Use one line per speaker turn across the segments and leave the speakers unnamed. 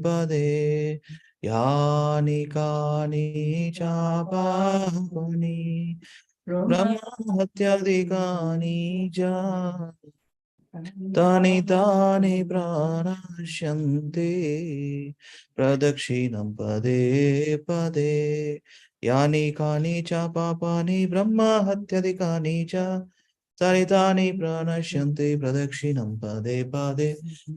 पदे यानि कानि च पापानि ब्रह्महत्यादिकानि च तानि तानि प्रणश्यन्ति प्रदक्षिणं पदे पदे यानि कानि च पापानि ब्रह्महत्यादिकानि च तानि तानि प्रणश्यन्ति प्रदक्षिणं पदे पदे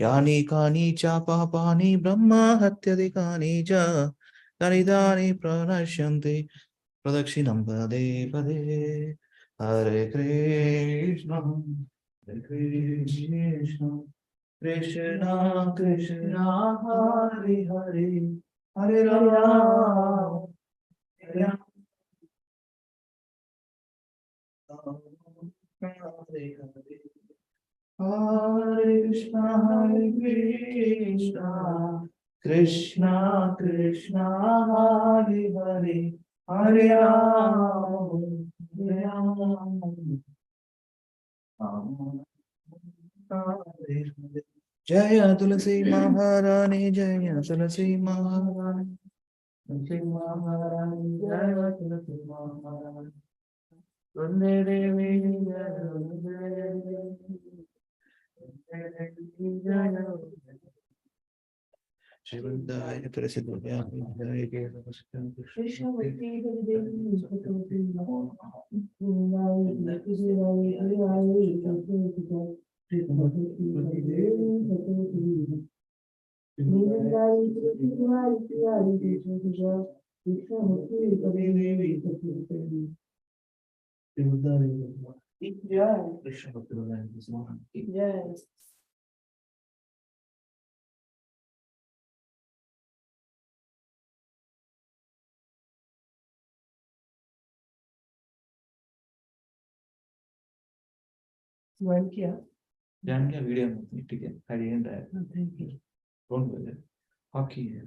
यानि कानि च पापानि ब्रह्महत्यादिकानि च तानि तानि प्रणश्यन्ति प्रदक्षिणं पदे पदे हरे Krishna Hare Krishna, Krishna Krishna, Hare Hare, Hare Rama, Hare Rama, Hare Hare, Hare Krishna, Krishna Krishna, Hare Hare, Hare Rama, Hare Rama. जय तुलसी महारानी जय तुलसी महारानी तुलसी महारानी जय तुलसी महारानी वंदे देवी जय वंदे देवी जय शिवदाय तुलसी दुर्गा जय के कृष्ण भक्ति ज्वाइन किया वीडियो में ठीक है हरियन रहा है thank you don't worry hockey है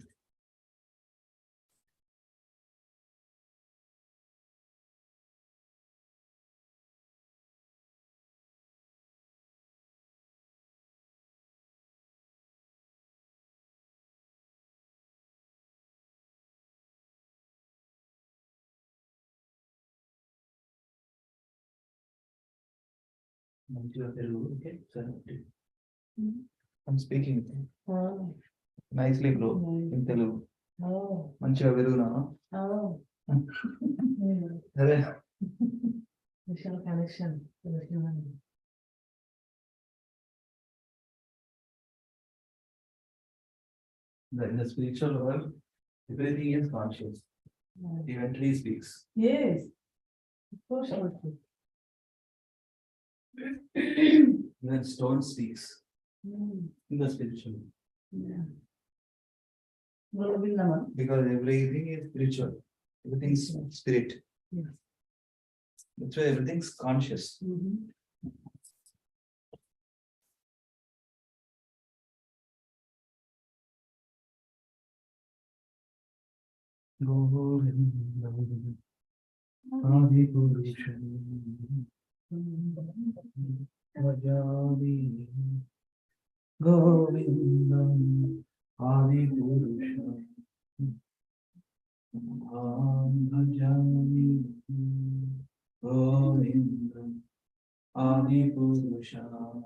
I'm speaking nicely, bro. In Telugu. మంచిగా వెలుగునా అదే connection in the spiritual world everything is conscious. Even tree speaks. Yes, of course. Even stone speaks. In the spiritual. Yeah. Because everything is spiritual. Everything is spirit. Yes. That's why everything's conscious. Govindam Adi Purusham Vajami Govindam Adi Purusham Bhajami Govindam Adi Purusham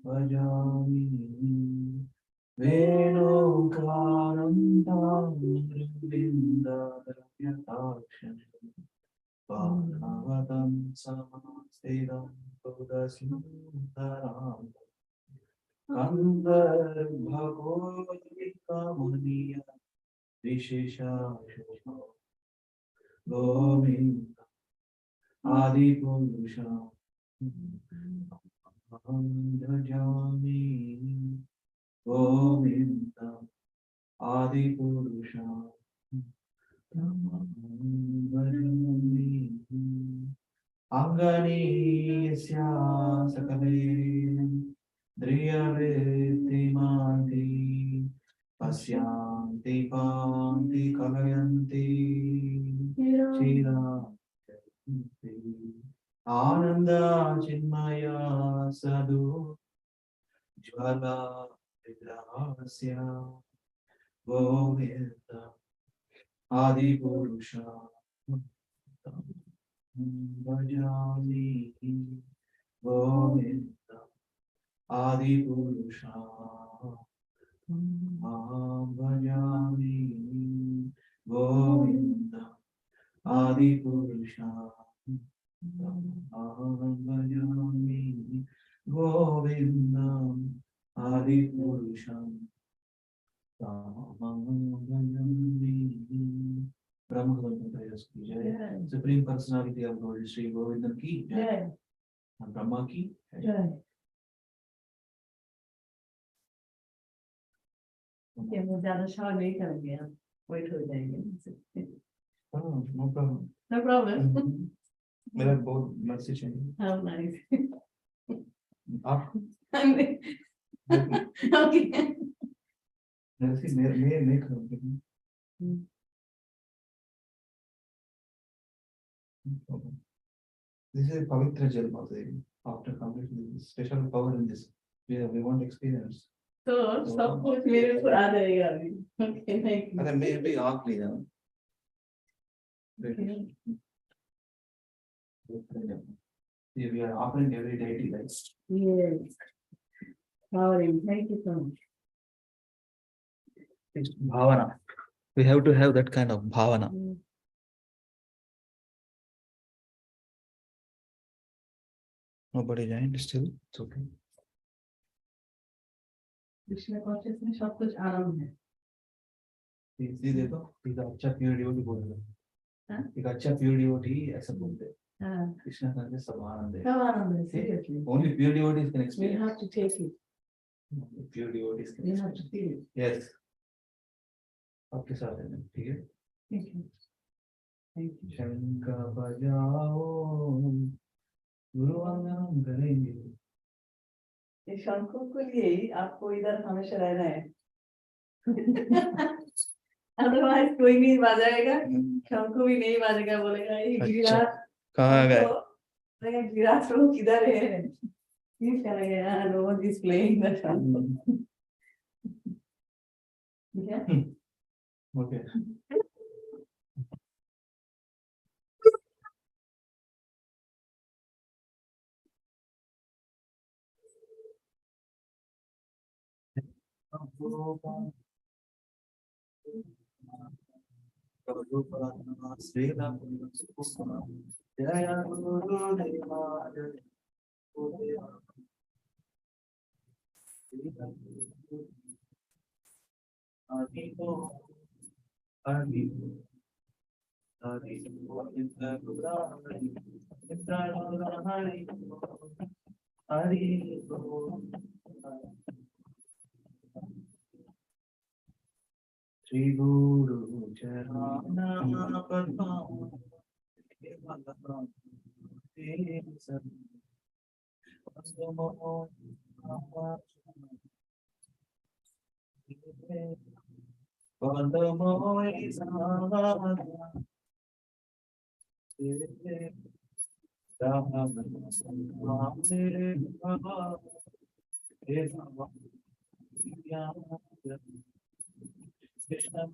Bhajami Venokaram Vrindadaryataksham Bhagavatam Samastiram Buddhasundaram Gandharvagolika Muniya Visheshasham Govinda Adi Purusha Bhajami Govinda Adi Purusha Bhajami Angani Yasya Sakale Driyavetimanti Pasyanti Panti Kalayanti Chira Ananda Chinmaya Sadhu Jvala Vidra Vasya Govinda Adi Purusha Bhajami Govinda Adi Purusha Bhajami Govinda Adi Purusha Bhajami Govinda Adi Purusha Supreme Personality of Lord Shri Govindan ki Jai and Brahma ki Jai.
वो ज्यादा short नहीं करेंगे हम wait हो जाएंगे
No problem.
No problem.
मेरा बहुत mercy चाहिए.
How nice.
आप
Okay.
मर्सी मैं करूँगी. This is a pavitra jal Mahadev. After completing this special power in this, we want experience.
तो सब कुछ मेरे ऊपर आ जाएगा अभी. Okay, thank you.
अगर मैं भी आग लिया. We are offering every deity like.
Yes. Powering. Thank you so much.
Bhavana. We have to have that kind of bhavana. Nobody joined still. It's okay.
Krishna conscious में सब कुछ आराम है.
See देखो, एक अच्छा प्योर डिवोटी बोलेगा. एक अच्छा प्योर डिवोटी ऐसा बोलते हैं. कृष्ण का सब आनंद है.
सब आनंद है. Seriously.
Only pure devotees can
We
experience.
have to take it.
Pure devotees can
We have to
experience.
feel it.
Yes. आपके साथ है ना, ठीक है?
Thank you. Thank you.
शंख बजाओ, गुरुवंदन करेंगे.
इस शंखों के लिए ही आपको इधर हमेशा रहना है. Otherwise कोई नहीं बजाएगा. शंख भी नहीं बजेगा. बोलेगा ये गिरिराज
कहाँ गए?
बोलेगा गिरिराज लोग किधर है? He's gonna no one is playing the shank. Yeah.
Okay. Shri Guru Charana Padma Krishna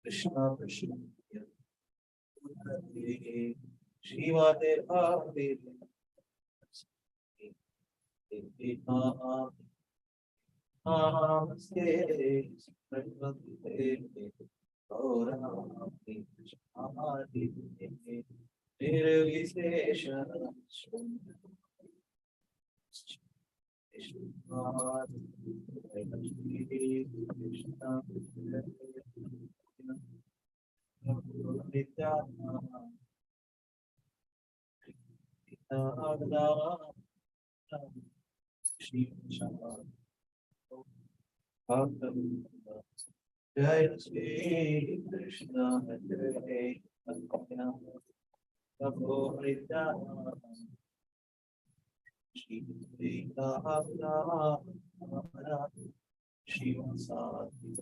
Krishna Krishna Shiva Deva Jai Shri Krishna Jai Prabhu Nityananda Shri Radha Shiva Sati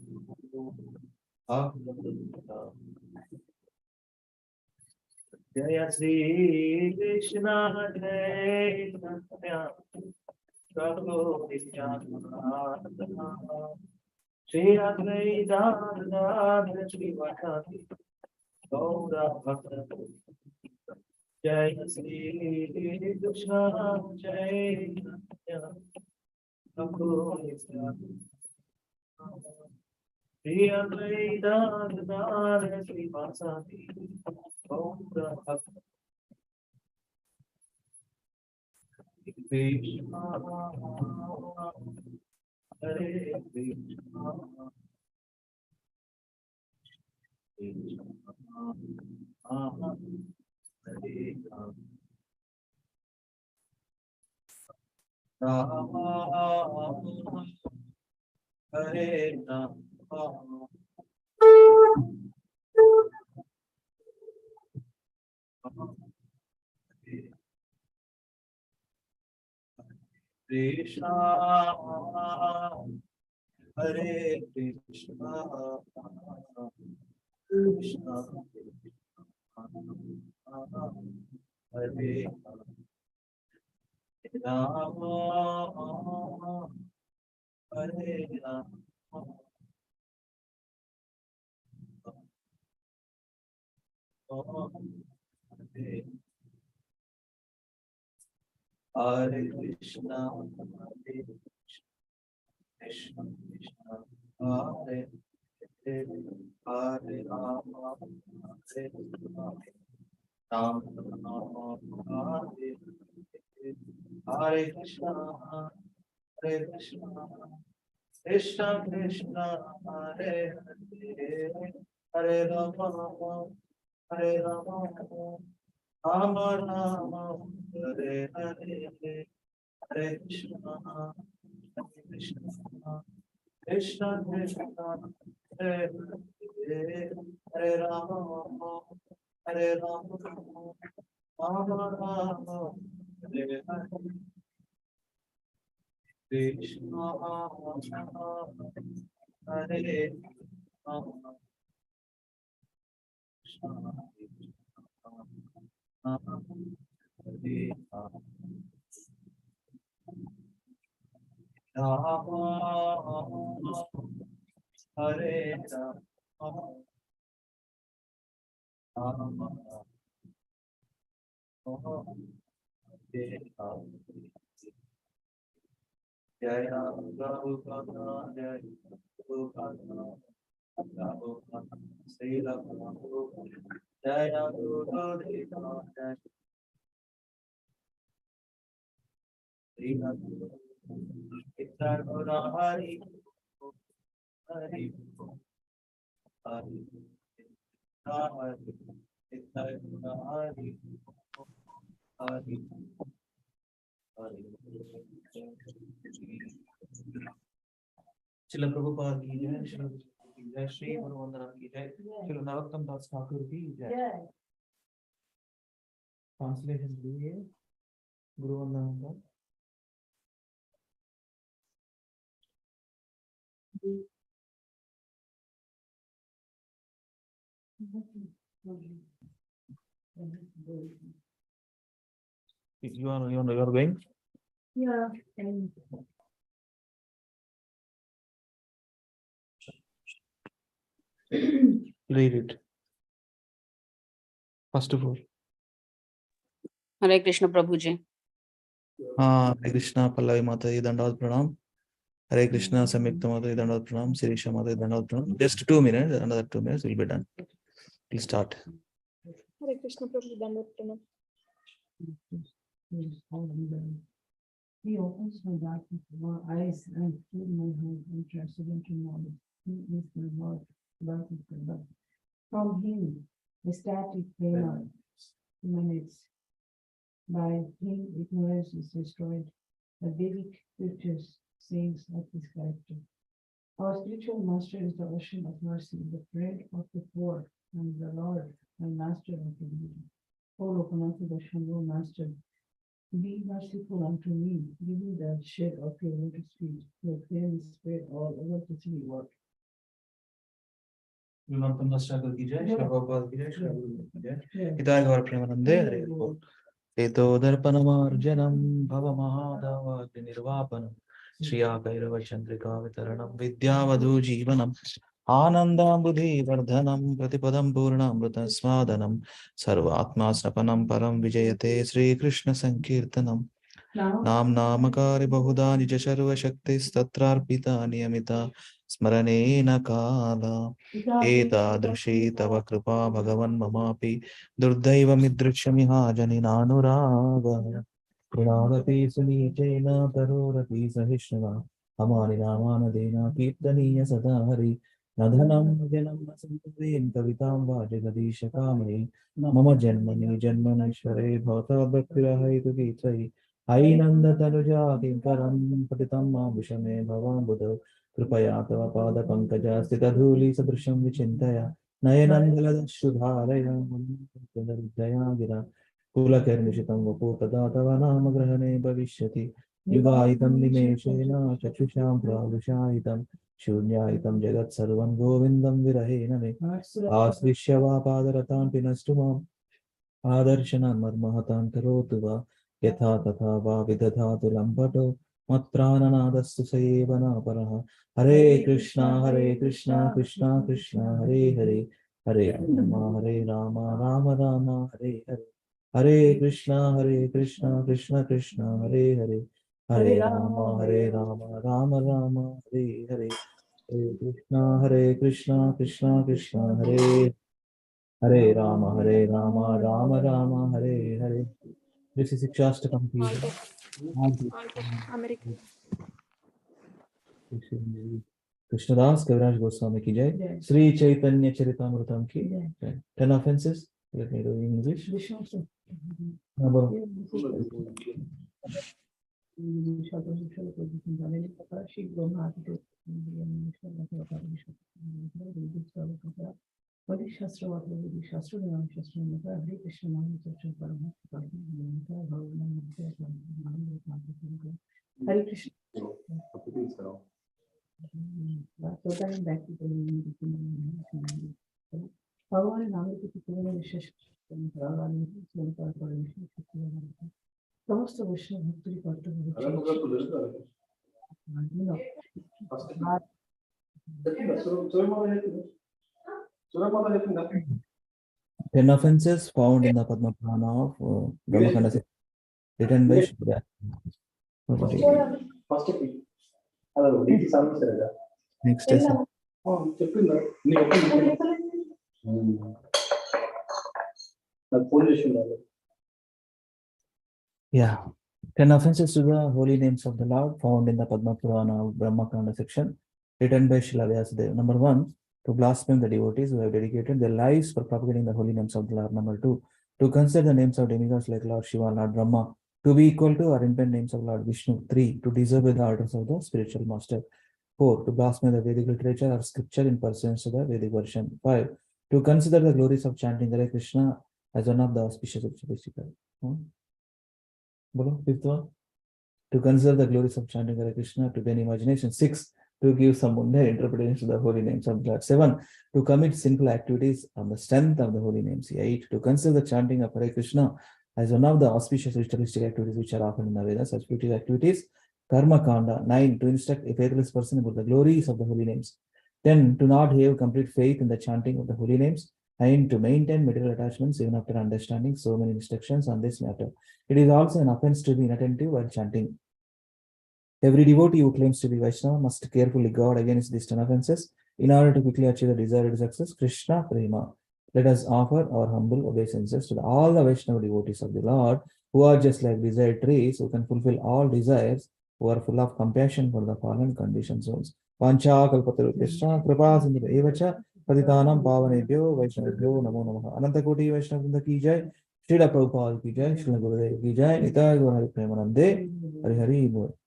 Jai Shri Krishna Jai Prabhu Nityananda Shri Radha Shri Vakati Gaura Bhakta Jai Shri Krishna Jai Prabhu Nityananda Shri Radha Shri Vakati Gaura Bhakta Krishna Hare Krishna Hare Krishna Hare Krishna Krishna Hare Rama Hare Rama Hare Krishna Hare Krishna Krishna Hare Hare Hare Rama Hare Rama Rama Hare Hare Krishna Hare Krishna Krishna Krishna Hare Hare Hare Rama Hare Rama Rama Rama Hare Hare Hare Krishna Hare Krishna Krishna Hare Hare Hare Rama Hare Rama Rama Rama Hare Hare Krishna Hare Rama Hare Jaya Prabhupada Jaya Prabhupada Prabhupada Sri Prabhupada Jaya Prabhupada Jaya Sri Prabhupada Hari Hari Hari Hari Hari Hari Srila Prabhupada ki jai, Srila ki jai, Sri Guru Vandanam ki jai, Srila Narottam Das Thakur ki jai. Translation लीजिए गुरु वंदना का. You are going?
Yeah.
Read it. First of all.
Hare Krishna Prabhuji.
Hare Krishna Pallavi Mataji Dandavad Pranam. Hare Krishna Samyukta Mataji Dandavad Pranam. Sirisha Mataji Dandavad Pranam. Just 2 minutes. Another 2 minutes will be done. We'll start.
Hare Krishna Prabhuji Dandavad Pranam.
He opens my darkness of my eyes and fill my heart and transcendental knowledge. He is my Lord, Lord of the Lord. From him, the static prema emanates. By him, ignorance is destroyed. The Vedic scriptures sings of his character. Our spiritual master is the ocean of mercy, the friend of the poor, and the Lord and master of the needy. O Lokanatha, the Shambhu master, be merciful unto me, give me the shed of your lotus feet, your fame is spread all over the 3 world.
Narottam Das Thakur ki jai, Srila Prabhupada ki jai, Srila Guru ki jai. Hidayat Gaur Premanande Hare Bol. Eto darpanamarjanam bhavamahadava nirvapanam Shriya Kairava Chandrika Vitaranam Vidyavadhu Jivanam Anandam Buddhi Vardhanam Pratipadam Purnamruta Swadanam Sarvatma Sapanam Param Vijayate Sri Krishna Sankirtanam Nam Namakari Bahuda Nija Sarva Shakti Statrarpita Niyamita Smaranena Kala Eta Drushi Tava Kripa Bhagavan Mamapi Durdaiva Midrikshamiha Janinanuraga Pranavapi Sunichena Tarurapi Sahishnava Amani Ramana Dena Kirtaniya Sadahari Nadhanam Janam Santavim Kavitam Vajagadisha Kamani Mama Janmani Janmanashware Bhata Bhaktirahaitu Gitai Ainanda Tanuja Kinkaram Patitam Vishame Bhavam Buddha Kripaya Tava Pada Pankaja Stita Dhuli Sadrisham Vichintaya Nayanangaladashudharaya Munadaya Gira Kulakarnishitam Vaputada Tava Nama Grahane Bhavishyati Yugaitam Nimeshena Chachusham Prabhushaitam Shunyaitam Jagat Sarvam Govindam Virahena Asrishyava Padaratan Pinastumam Adarshana Marmahatan Karotuva Yatha Tatha Va Vidadhatu Lambato Matprananadastu Sayevana Paraha Hare Krishna Krishna Krishna Hare Hare Hare Rama Rama Rama Hare Hare Hare Krishna Krishna Krishna Hare Hare Hare Rama Rama Rama Hare Hare Hare Krishna Krishna Hare Hare Rama Rama Rama Hare Hare. This is Shikshastakam.
America.
Krishnadas Kaviraj Goswami ki jai. Sri Chaitanya Charitamrtam ki jai. 10 offenses. Let me do in English. Number
শীঘ্র বৈদিক শাস্ত্র অথবা বৈদিক শাস্ত্র জ্ঞান শাস্ত্র হরে কৃষ্ণ মহাচর্চা হরে কৃষ্ণ ভগবানের নামের প্রতি পূর্ণ বিশ্বাস সমস্ত বৈষ্ণব ভক্তরই কর্তব্য হচ্ছে
10 offenses found in the Padma Purana of Brahmakanda written by Shukra. Next is yeah. 10 offenses to the holy names of the Lord found in the Padma Purana of Brahmakanda section written by Srila VIDYA-The. Number 1, to blaspheme the devotees who have dedicated their lives for propagating the holy names of the Lord. Number 2, to consider the names of demigods like Lord Shiva, Lord Brahma to be equal to or independent names of Lord Vishnu. 3, to disobey the orders of the spiritual master. 4, to blaspheme the Vedic literature or scripture in pursuance to the Vedic version. 5, to consider the glories of chanting Hare Krishna as one of the auspicious rituals. Fifth one, to consider the glories of chanting Hare Krishna to gain imagination. 6, to give some mundane interpretations to the holy names of God. 7, to commit sinful activities on the strength of the holy names. 8, to consider the chanting of Hare Krishna as one of the auspicious ritualistic activities which are often in the Vedas. Such activities, Karma Kanda. 9, to instruct a faithless person about the glories of the holy names. 10, to not have complete faith in the chanting of the holy names. 9, to maintain material attachments even after understanding so many instructions on this matter. It is also an offense to be inattentive while chanting. Every devotee who claims to be Vaishnava must carefully guard against these 10 offenses in order to quickly achieve the desired success. Krishna Prema. Let us offer our humble obeisances to all the Vaishnava devotees of the Lord who are just like desired trees who can fulfill all desires, who are full of compassion for the fallen conditioned souls. Vancha kalpataru Krishna kripa sindhu evacha patitanam pavanebhyo Vaishnavebhyo namo namaha. Ananta koti Vaishnava ki jai. Srila Prabhupada ki jai. Srila Gurudev ki jai. Nitai Gaur Hari Premanande. Hari Hari Bol.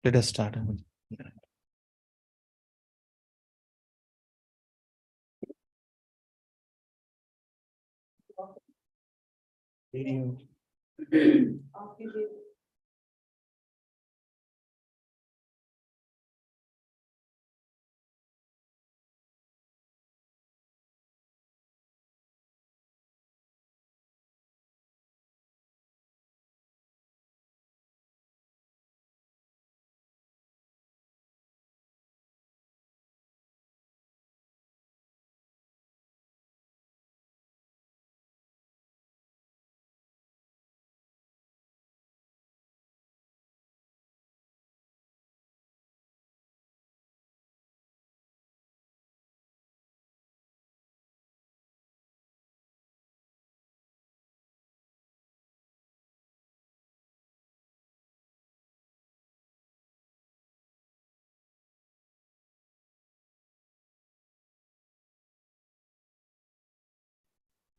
Let us start. Video.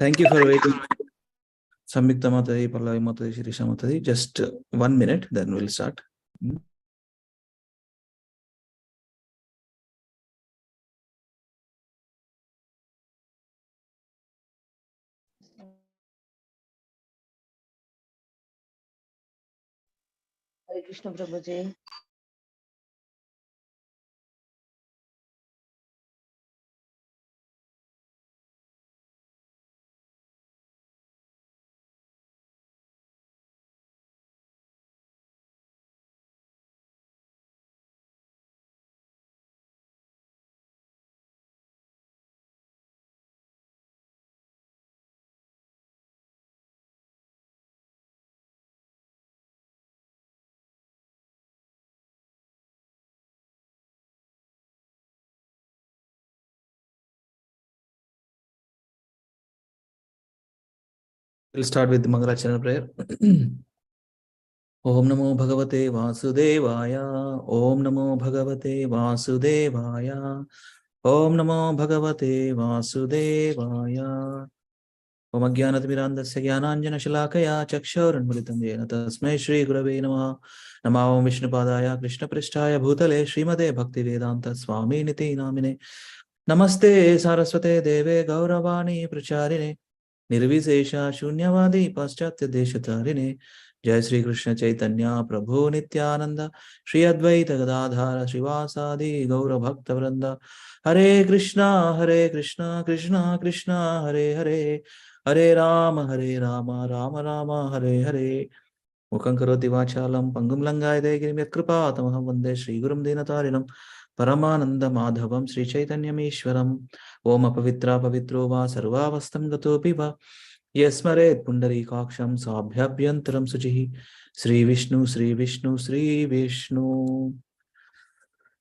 Thank you for waiting. Samyukta Mataji, Pallavi Mataji, Shirisha Mataji. Just 1 minute, then we'll start.
Hare Krishna Prabhuji.
We'll start with the Mangalacharana prayer. Om Namo Bhagavate Vasudevaya. Om Namo Bhagavate Vasudevaya. Om Namo Bhagavate Vasudevaya. Om Ajnanatirmirandasya Jnananjanashalakaya Chakshurunmilitam Yena Tasmai Shri Gurave Namaha. Namo Om Vishnupadaya Krishna Prishtaya Bhutale Srimate Bhaktivedanta Swami Niti Namine. Namaste Saraswate Deve Gauravani Pracharine Nirvisesha Shunyavadi Paschatya Deshatarine. Jai Sri Krishna Chaitanya Prabhu Nityananda Shri Advaita Gadadhara Srivasadi Gaura Bhakta Vranda. Hare Krishna Krishna Krishna Hare Hare Hare Rama Rama Rama Hare Hare. Mukhaṁ karoti vācālam pangum langāyate girim yatkripa tamaham vande Shri Gurum Dinatarinam Paramananda Madhavam Sri Chaitanyam Ishwaram. Om apavitra pavitro va sarvavastam gatopi va yasmaret pundarikaksham sabhyabhyantaram suchihi. Sri Vishnu Sri Vishnu Sri Vishnu.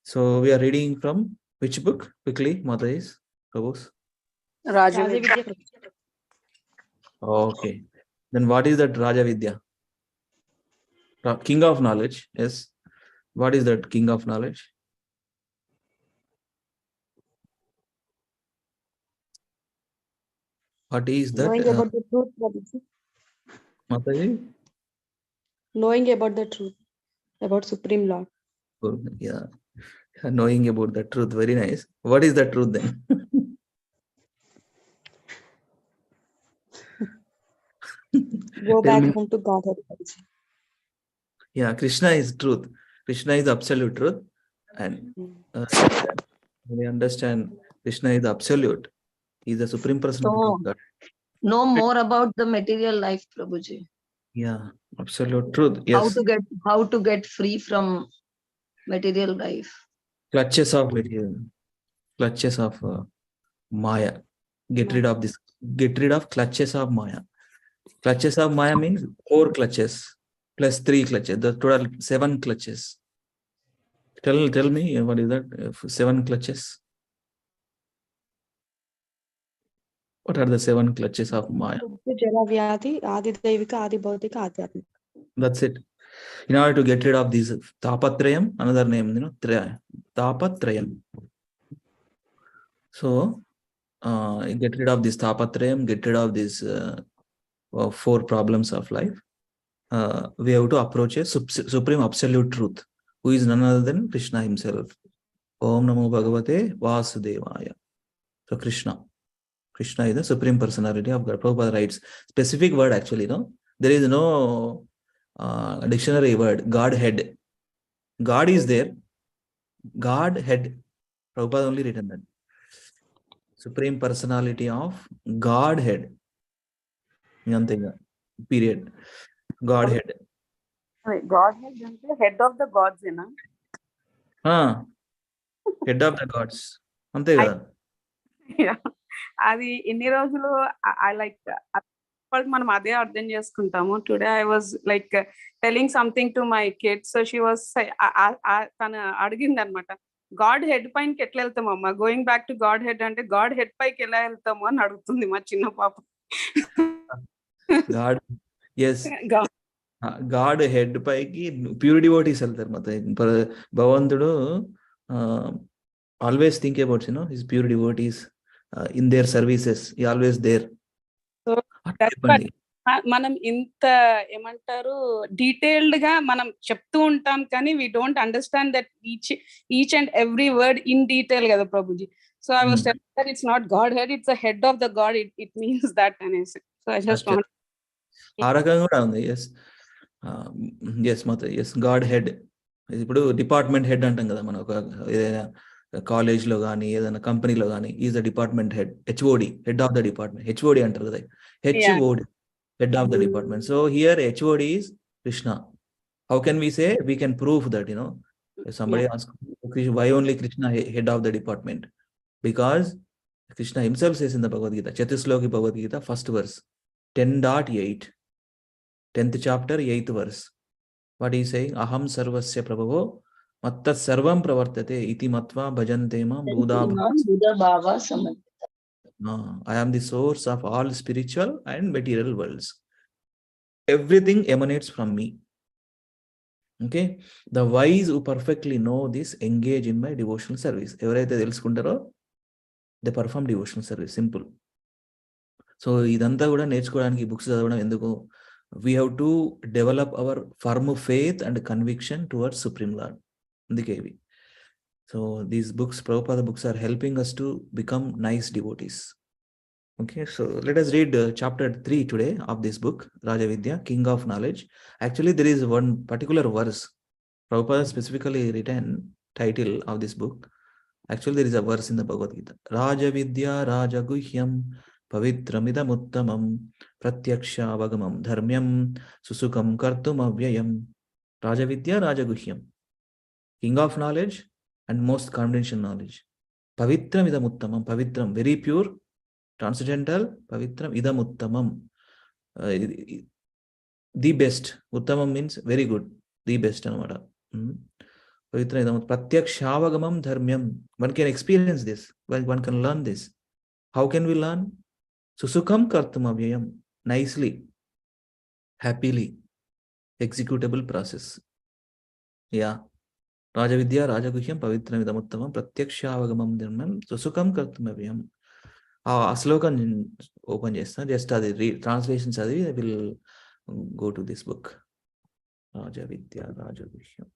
So we are reading from which book? Quickly, Matais, Prabhus.
Raja
Raja
Vidya.
Vidya.
Okay. Then what is that Raja Vidya? King of knowledge. Yes. What is that king of knowledge? What is that?
Knowing about the truth, Prabhuji.
Mataji?
Knowing about the truth, about Supreme Lord.
Yeah. Knowing about the truth. Very nice. What is the truth then?
Go
Tell
back
me.
home to Godhead. Prabhuji.
Yeah, Krishna is truth. Krishna is absolute truth. And when we understand Krishna is absolute, he is the supreme personality
So,
of God.
know more about the material life, Prabhuji.
Yeah, absolute truth. Yes.
How to get free from material life.
Clutches of material, clutches of Maya. Get rid of this. Get rid of clutches of Maya. Clutches of Maya means 4 clutches plus 3 clutches. The total 7 clutches. Tell me what is that? 7 clutches. What are the 7 clutches of Maya?
Jara Vyadhi, Adi Devika, Adi Bautika, Adhyatmika.
That's it. In order to get rid of these Tapatrayam, another name, Tapatrayam. So, get rid of this Tapatrayam, get rid of these 4 problems of life. We have to approach a supreme absolute truth, who is none other than Krishna himself. Om Namo Bhagavate Vasudevaya. So Krishna is the supreme personality of God. Prabhupada writes specific word actually, no? There is no dictionary word, Godhead. God is there. Godhead. Prabhupada only written that. Supreme personality of Godhead. Period. Godhead.
Godhead అంటే head of the gods ఏనా?
Head of the gods. అంతే కదా.
అది ఎన్ని రోజులు I like మనం అదే అర్థం చేసుకుంటాము. Today I was like telling something to my kid. So she was తను అడిగింది అనమాట, గాడ్ హెడ్ పైనకి ఎట్లా వెళ్తామమ్మా, going back to Godhead అంటే గాడ్ హెడ్ పైకి ఎలా వెళ్తాము అని అడుగుతుంది మా చిన్న పాప.
గాడ్ హెడ్ పైకి ప్యూర్ డివోటీస్ వెళ్తారు. మొత్తం భగవంతుడు always think about his pure devotees in their services. He always there.
So మనం ఇంత ఏమంటారు డీటెయిల్డ్ గా మనం చెప్తూ ఉంటాం కానీ we don't understand that each and every word in detail కదా Prabhuji. So I was telling that it's not Godhead, it's the head of the God. It means that అనేసి. So I just want
ఆ రకంగా కూడా ఉంది. Yes godhead. ఇప్పుడు department head అంటాం కదా మనం, ఒక ఏదైనా కాలేజ్లో కానీ ఏదైనా కంపెనీలో కానీ is the department head. HOD, head of the department. HOD అంటారు కదా, HOD, head of the department. So here HOD is Krishna. How can we say, we can prove that somebody asks why only Krishna head of the department? Because Krishna himself says in the Bhagavad Gita, Chatusloki Bhagavad Gita, first verse, 10.8, 10th chapter, 8th verse. What he is saying? Aham sarvasya prabhavo mattat sarvam pravartate iti matva bhajante mam buddha
bhava samadhita.
I am the source of all spiritual and material worlds. Everything emanates from me. Okay? The wise who perfectly know this engage in my devotional service. Evaraithe telusukuntaro, they perform devotional service. Simple. సో ఇదంతా కూడా నేర్చుకోవడానికి books చదవడం ఎందుకు? We have to develop our firm faith and conviction towards supreme lord. అందుకే ఇవి. So these books, Prabhupada books are helping us to become nice devotees. Okay, so let us read chapter 3 today of this book, Raja Vidya, King of Knowledge. Actually, there is one particular verse. Prabhupada specifically written title of this book. Actually, there is a verse in the Bhagavad Gita. Raja Vidya Raja Guhyam Pavitramidam Uttamam Pratyaksha Vagamam Dharmyam Susukam Kartum Avyayam. Raja Vidya Raja Guhyam, King of Knowledge and most confidential knowledge. Pavitram idam uttamam. Pavitram, very pure, transcendental. Pavitram idam uttamam, the best. Uttamam means very good, the best anamata. Pavitram idam pratyakshavagamam dharmyam. One can experience this, one can learn this. How can we learn? Susukam kartum avyayam, nicely, happily, executable process. Yeah. రాజవిద్య రాజగుహ్యం పవిత్రమిదముత్తమం ప్రత్యక్షావగమం ధర్మం సుసుఖం కర్తుమవ్యం. ఆ శ్లోకం open చేస్తాను, just అది translation చదివి will go to this book. రాజవిద్య రాజగుహ్యం.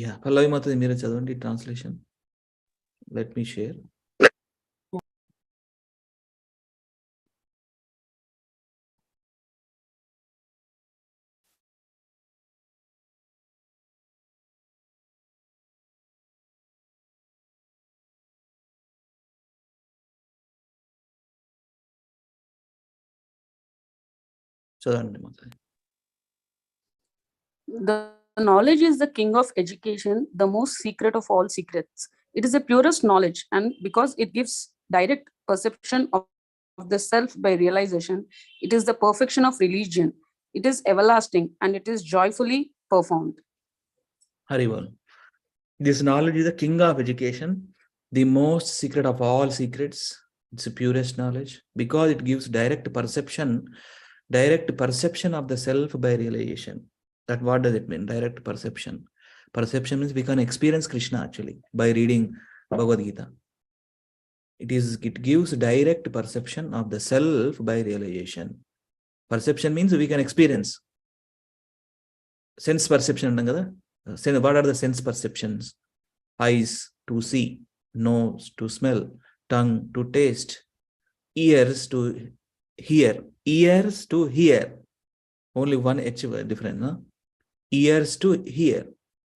Yeah, పల్లవి మాతది మీరే చదవండి ట్రాన్స్లేషన్. Let me share. చదవండి మాతది.
The knowledge is the king of education, the most secret of all secrets. It is the purest knowledge, and because it gives direct perception of the self by realization, it is the perfection of religion. It is everlasting and it is joyfully performed.
Haribol. This knowledge is the king of education, the most secret of all secrets. It's the purest knowledge because it gives direct perception of the self by realization. That what does it mean? Direct perception. Perception means we can experience Krishna actually by reading Bhagavad Gita. It gives direct perception of the self by realization. Perception means we can experience. Sense perception antam kada. What are the sense perceptions? Eyes to see, nose to smell, tongue to taste, ears to hear. Ears to hear. Only one H different, no? Ears to hear.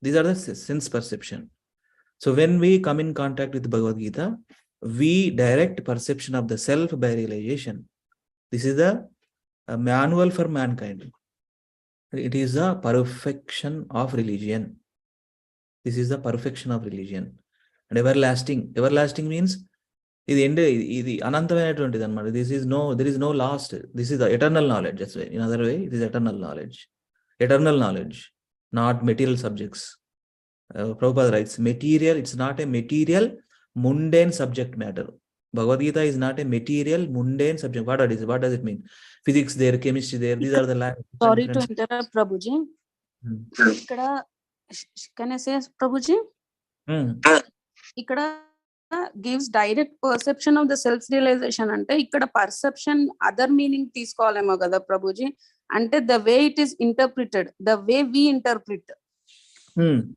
These are the sense perception. So when we come in contact with Bhagavad Gita, we direct perception of the self by realization. This is the manual for mankind. It is the perfection of religion. This is the perfection of religion. And everlasting. Everlasting means ఇది అనంతమైనటువంటిది అనమాట. There is no last. This is the eternal knowledge. That's why, in other way, it is eternal knowledge. Eternal knowledge, not material subjects. Prabhupada writes, material, it's not a material, mundane subject matter. Bhagavad Gita is not a material, mundane subject. What does it mean? Physics there, chemistry there, these are the
Sorry to interrupt, Prabhuji. Ikkada, can I say, Prabhuji? Ikkada gives direct perception of the self realization ante ikkada perception other meaning తీసుకోవాలేమో కదా ప్రభుజీ. అంటే the way it is interpreted, the way we interpret.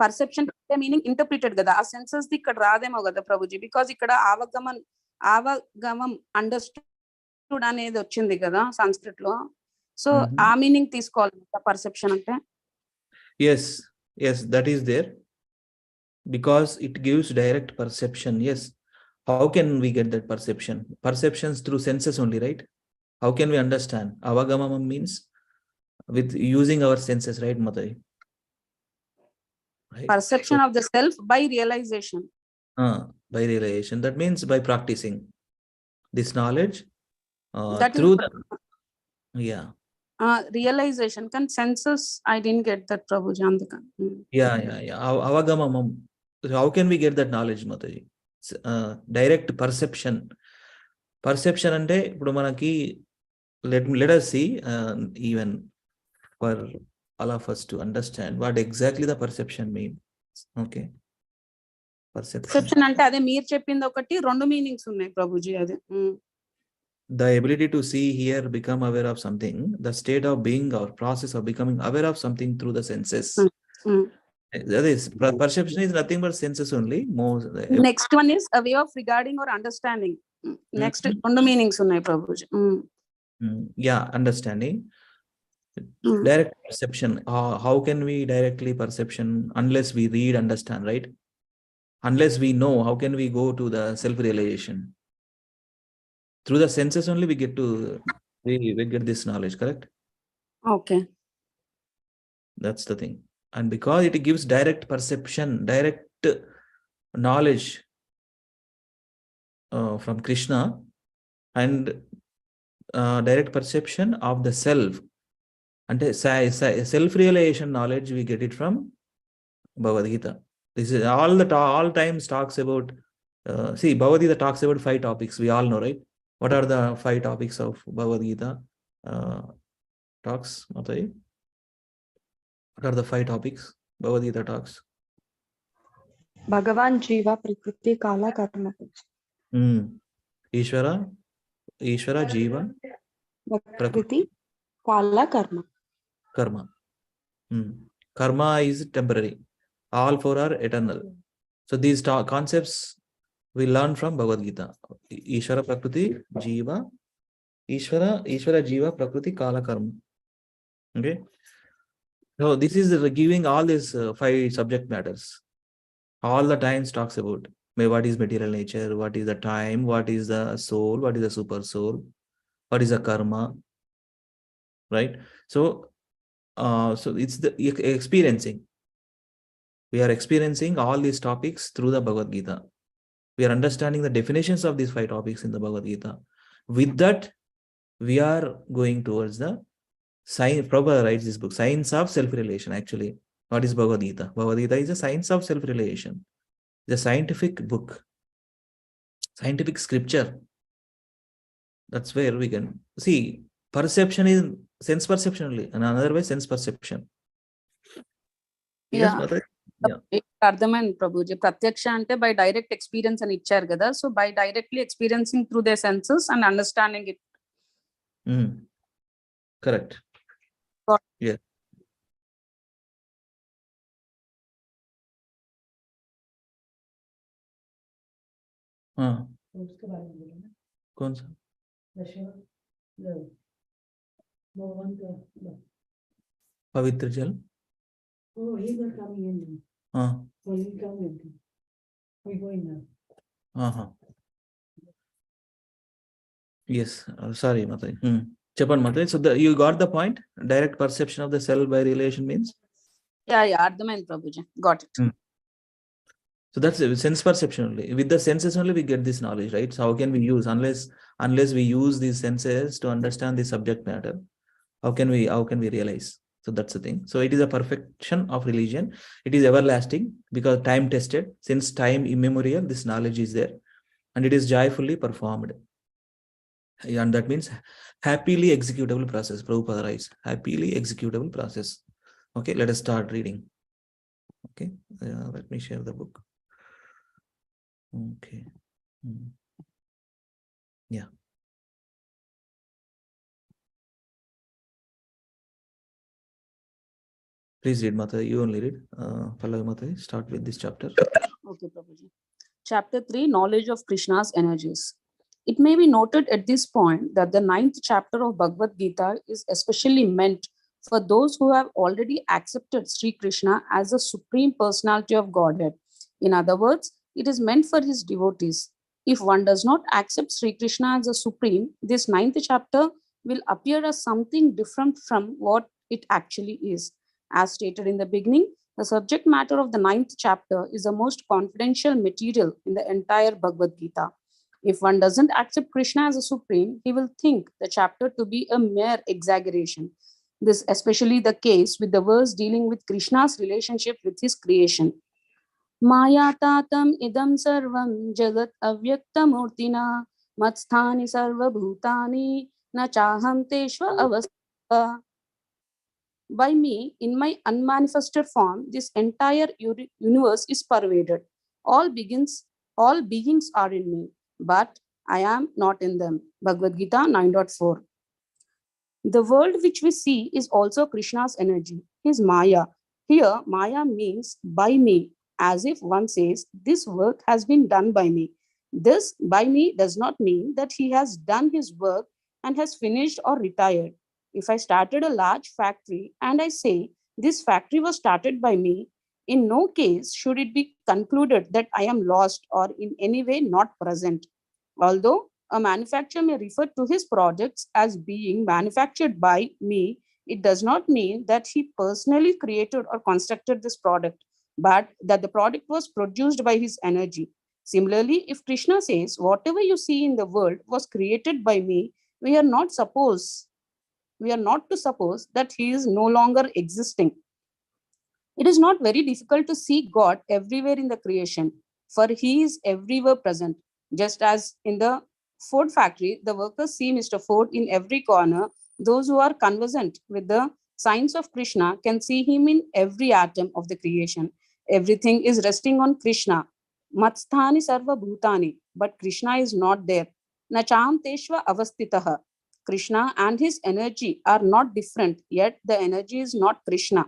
Perception meaning interpreted కదా, ఆ senses the ఇక్కడ రాదేమో కదా Prabhuji. Because ఇక్కడ ఆవగమం understood అనేది వచ్చింది కదా సంస్కృత్ లో. సో ఆ మీనింగ్ తీసుకోవాలి పర్సెప్షన్ అంటే.
Yes, that is there. Because it gives direct perception. Yes. How can we get that perception? Perceptions through senses only, right? How can we understand? Avagamam means with using our senses, right, Madhuri? Right?
Perception of the self by realization.
By realization. That means by practicing this knowledge
Through
yeah.
Realization. Can senses, I didn't get that, Prabhuji.
Yeah. Avagamam. How can we get that knowledge, Mataji? direct perception. Perception అంటే ఇప్పుడు మనకి let us see even for all of us to understand what exactly the perception means. Okay.
Perception అంటే అదే మీరు చెప్పింది ఒకటి, రెండు meanings ఉన్నాయి ప్రభుజీ. అదే
the ability to see, hear, become aware of something, the state of being or process of becoming aware of something through the senses. That is, perception is nothing but senses only.
Next one is a way of regarding or understanding. Next రెండు meanings ఉన్నాయి Prabhuji.
Yeah, understanding. Direct perception. How can we directly perception unless we read, understand, right? Unless we know, how can we go to the self-realization? Through the senses only we get this knowledge, correct?
Okay.
That's the thing. And because it gives direct perception, direct knowledge from Krishna, and direct perception of the self, and self-realization knowledge, we get it from Bhagavad Gita. This is all times talks about, see, Bhagavad Gita talks about 5 topics. We all know, right? What are the 5 topics of Bhagavad Gita talks, Mataji? What are the 5 topics Bhagavad Gita talks?
Bhagavan, Jiva, Prakriti, Kala, Karma.
Ishvara, Jiva,
Prakriti, Kala, Karma.
Karma. Karma is temporary. All 4 are eternal. So these concepts we learn from Bhagavad Gita. Ishvara, Prakriti, Jiva, Ishvara, Jiva, Prakriti, Kala, Karma. Okay. So this is giving all these 5 subject matters. All the times talks about what is material nature, what is the time, what is the soul, what is the super soul, what is the karma, right? So it's the experiencing. We are experiencing all these topics through the Bhagavad Gita. We are understanding the definitions of these 5 topics in the Bhagavad Gita. With that, we are going towards the science. Prabhupada writes this book, Science of Self-Realization. Actually, what is Bhagavad Gita? Bhagavad Gita is a science of self-realization. It's a scientific book, scientific scripture. That's where we can see perception is sense perception only, and another way sense perception. Yes, Mataji?
అర్థమైంది ప్రభుజీ. ప్రత్యక్ష అంటే by direct experience అని ఇచ్చారు కదా, so by directly experiencing through the senses and understanding it.
Correct. Yeah. कौन सा? पवित्र जल.
Oh, he's not coming in. So he's coming. We're going now.
Yes. Sorry, Mataji. Chapan Mataji. So you got the point? Direct perception of the self by relation means?
Yeah, అర్థమైంది Prabhuji. Got it.
So that's sense perception only. With the senses only we get this knowledge, right? So how can we use, unless we use these senses to understand the subject matter, how can we realize? So that's the thing. So it is a perfection of religion. It is everlasting because time tested. Since time immemorial, this knowledge is there, and it is joyfully performed. And that means happily executable process. Prabhupada writes, happily executable process. Okay, let us start reading. Okay, let me share the book. Okay. Yeah. Please read, Mata. You only read. Pallavi Mata, start with this chapter.
Okay, Prabhuji. Chapter 3, Knowledge of Krishna's Energies. It may be noted at this point that the 9th chapter of Bhagavad Gita is especially meant for those who have already accepted Sri Krishna as the Supreme Personality of Godhead. In other words, it is meant for his devotees. If one does not accept Sri Krishna as the Supreme, this 9th chapter will appear as something different from what it actually is. As stated in the beginning, the subject matter of the 9th chapter is the most confidential material in the entire Bhagavad Gita. If one doesn't accept Krishna as a supreme, he will think the chapter to be a mere exaggeration. This is especially the case with the verse dealing with Krishna's relationship with his creation. मायातातम् इदं सर्वं जगत् अव्यक्तमूर्तिना मत्स्थानि सर्वभूतानि न चाहं तेष्व अवस्थितः. By me, in my unmanifested form, this entire universe is pervaded. All all beings are in me, but I am not in them. Bhagavad Gita 9.4. The world which we see is also Krishna's energy, his Maya. Here, Maya means by me, as if one says, this work has been done by me. This by me does not mean that he has done his work and has finished or retired. If I started a large factory and I say, this factory was started by me, in no case should it be concluded that I am lost or in any way not present. Although a manufacturer may refer to his projects as being manufactured by me, it does not mean that he personally created or constructed this product, but that the product was produced by his energy. Similarly, if Krishna says, whatever you see in the world was created by me, we are not to suppose that he is no longer existing. It is not very difficult to see God everywhere in the creation, for he is everywhere present. Just as in the Ford factory, the workers see Mr. Ford in every corner, those who are conversant with the signs of Krishna can see him in every atom of the creation. Everything is resting on Krishna. Matsthani sarva bhutani, but Krishna is not there. Nacham teshva avastitaha. Krishna and his energy are not different, yet the energy is not Krishna.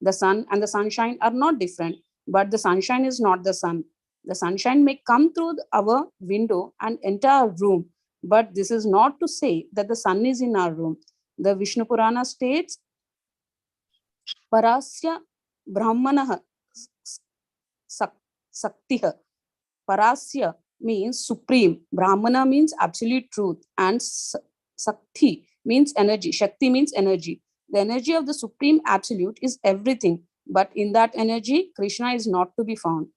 The sun and the sunshine are not different, but the sunshine is not the sun. The sunshine may come through our window and enter our room, but this is not to say that the sun is in our room. The Vishnu Purana states, Parasya Brahmanah Saktiha. Parasya means supreme, Brahmana means absolute truth, and Sakti means energy. Shakti means energy. The energy of the Supreme Absolute is everything, but in that energy, Krishna is not to be found.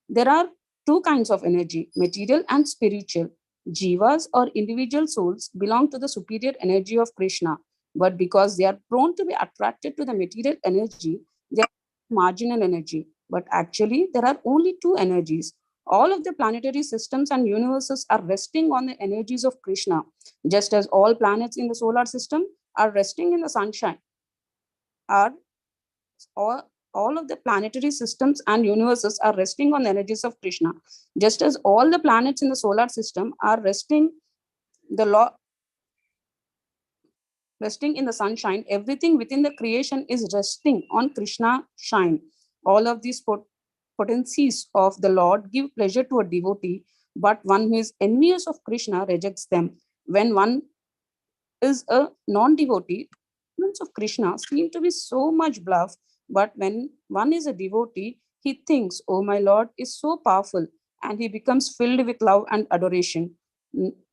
There are two kinds of energy, material and spiritual. Jivas or individual souls belong to the superior energy of Krishna, but because they are prone to be attracted to the material energy, they are marginal energy. But actually, there are only two energies. All of the planetary systems and universes are resting on the energies of Krishna, just as all planets in the solar system are resting in the sunshine. Are all of the planetary systems and universes are resting on the energies of Krishna, just as all the planets in the solar system are resting in the sunshine. Everything within the creation is resting on Krishna shine. All of these potencies of the Lord give pleasure to a devotee, but one who is envious of Krishna rejects them. When one is a non-devotee, the of Krishna seem to be so much bluff, but when one is a devotee, he thinks, oh, my Lord is so powerful, and he becomes filled with love and adoration.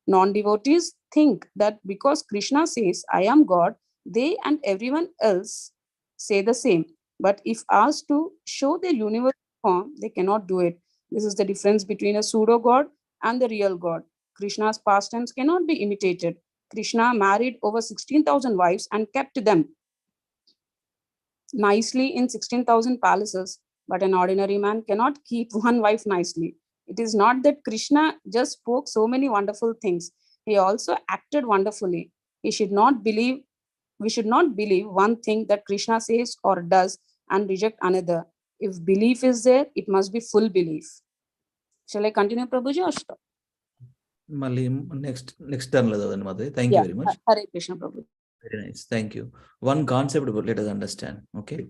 Non-devotees think that because Krishna says, I am God, they and everyone else say the same. But if asked to show their universal form, they cannot do it. This is the difference between a pseudo-God and the real God. Krishna's pastimes cannot be imitated. Krishna married over 16,000 wives and kept them nicely in 16,000 palaces, but an ordinary man cannot keep one wife nicely. It is not that Krishna just spoke so many wonderful things. He also acted wonderfully. We should not believe one thing that Krishna says or does and reject another. If belief is there, it must be full belief. Shall I continue, Prabhuji, or stop?
Next turn. Thank you very much.
Hare Krishna, Prabhu.
Very nice. Thank you. One concept, let us understand. Okay.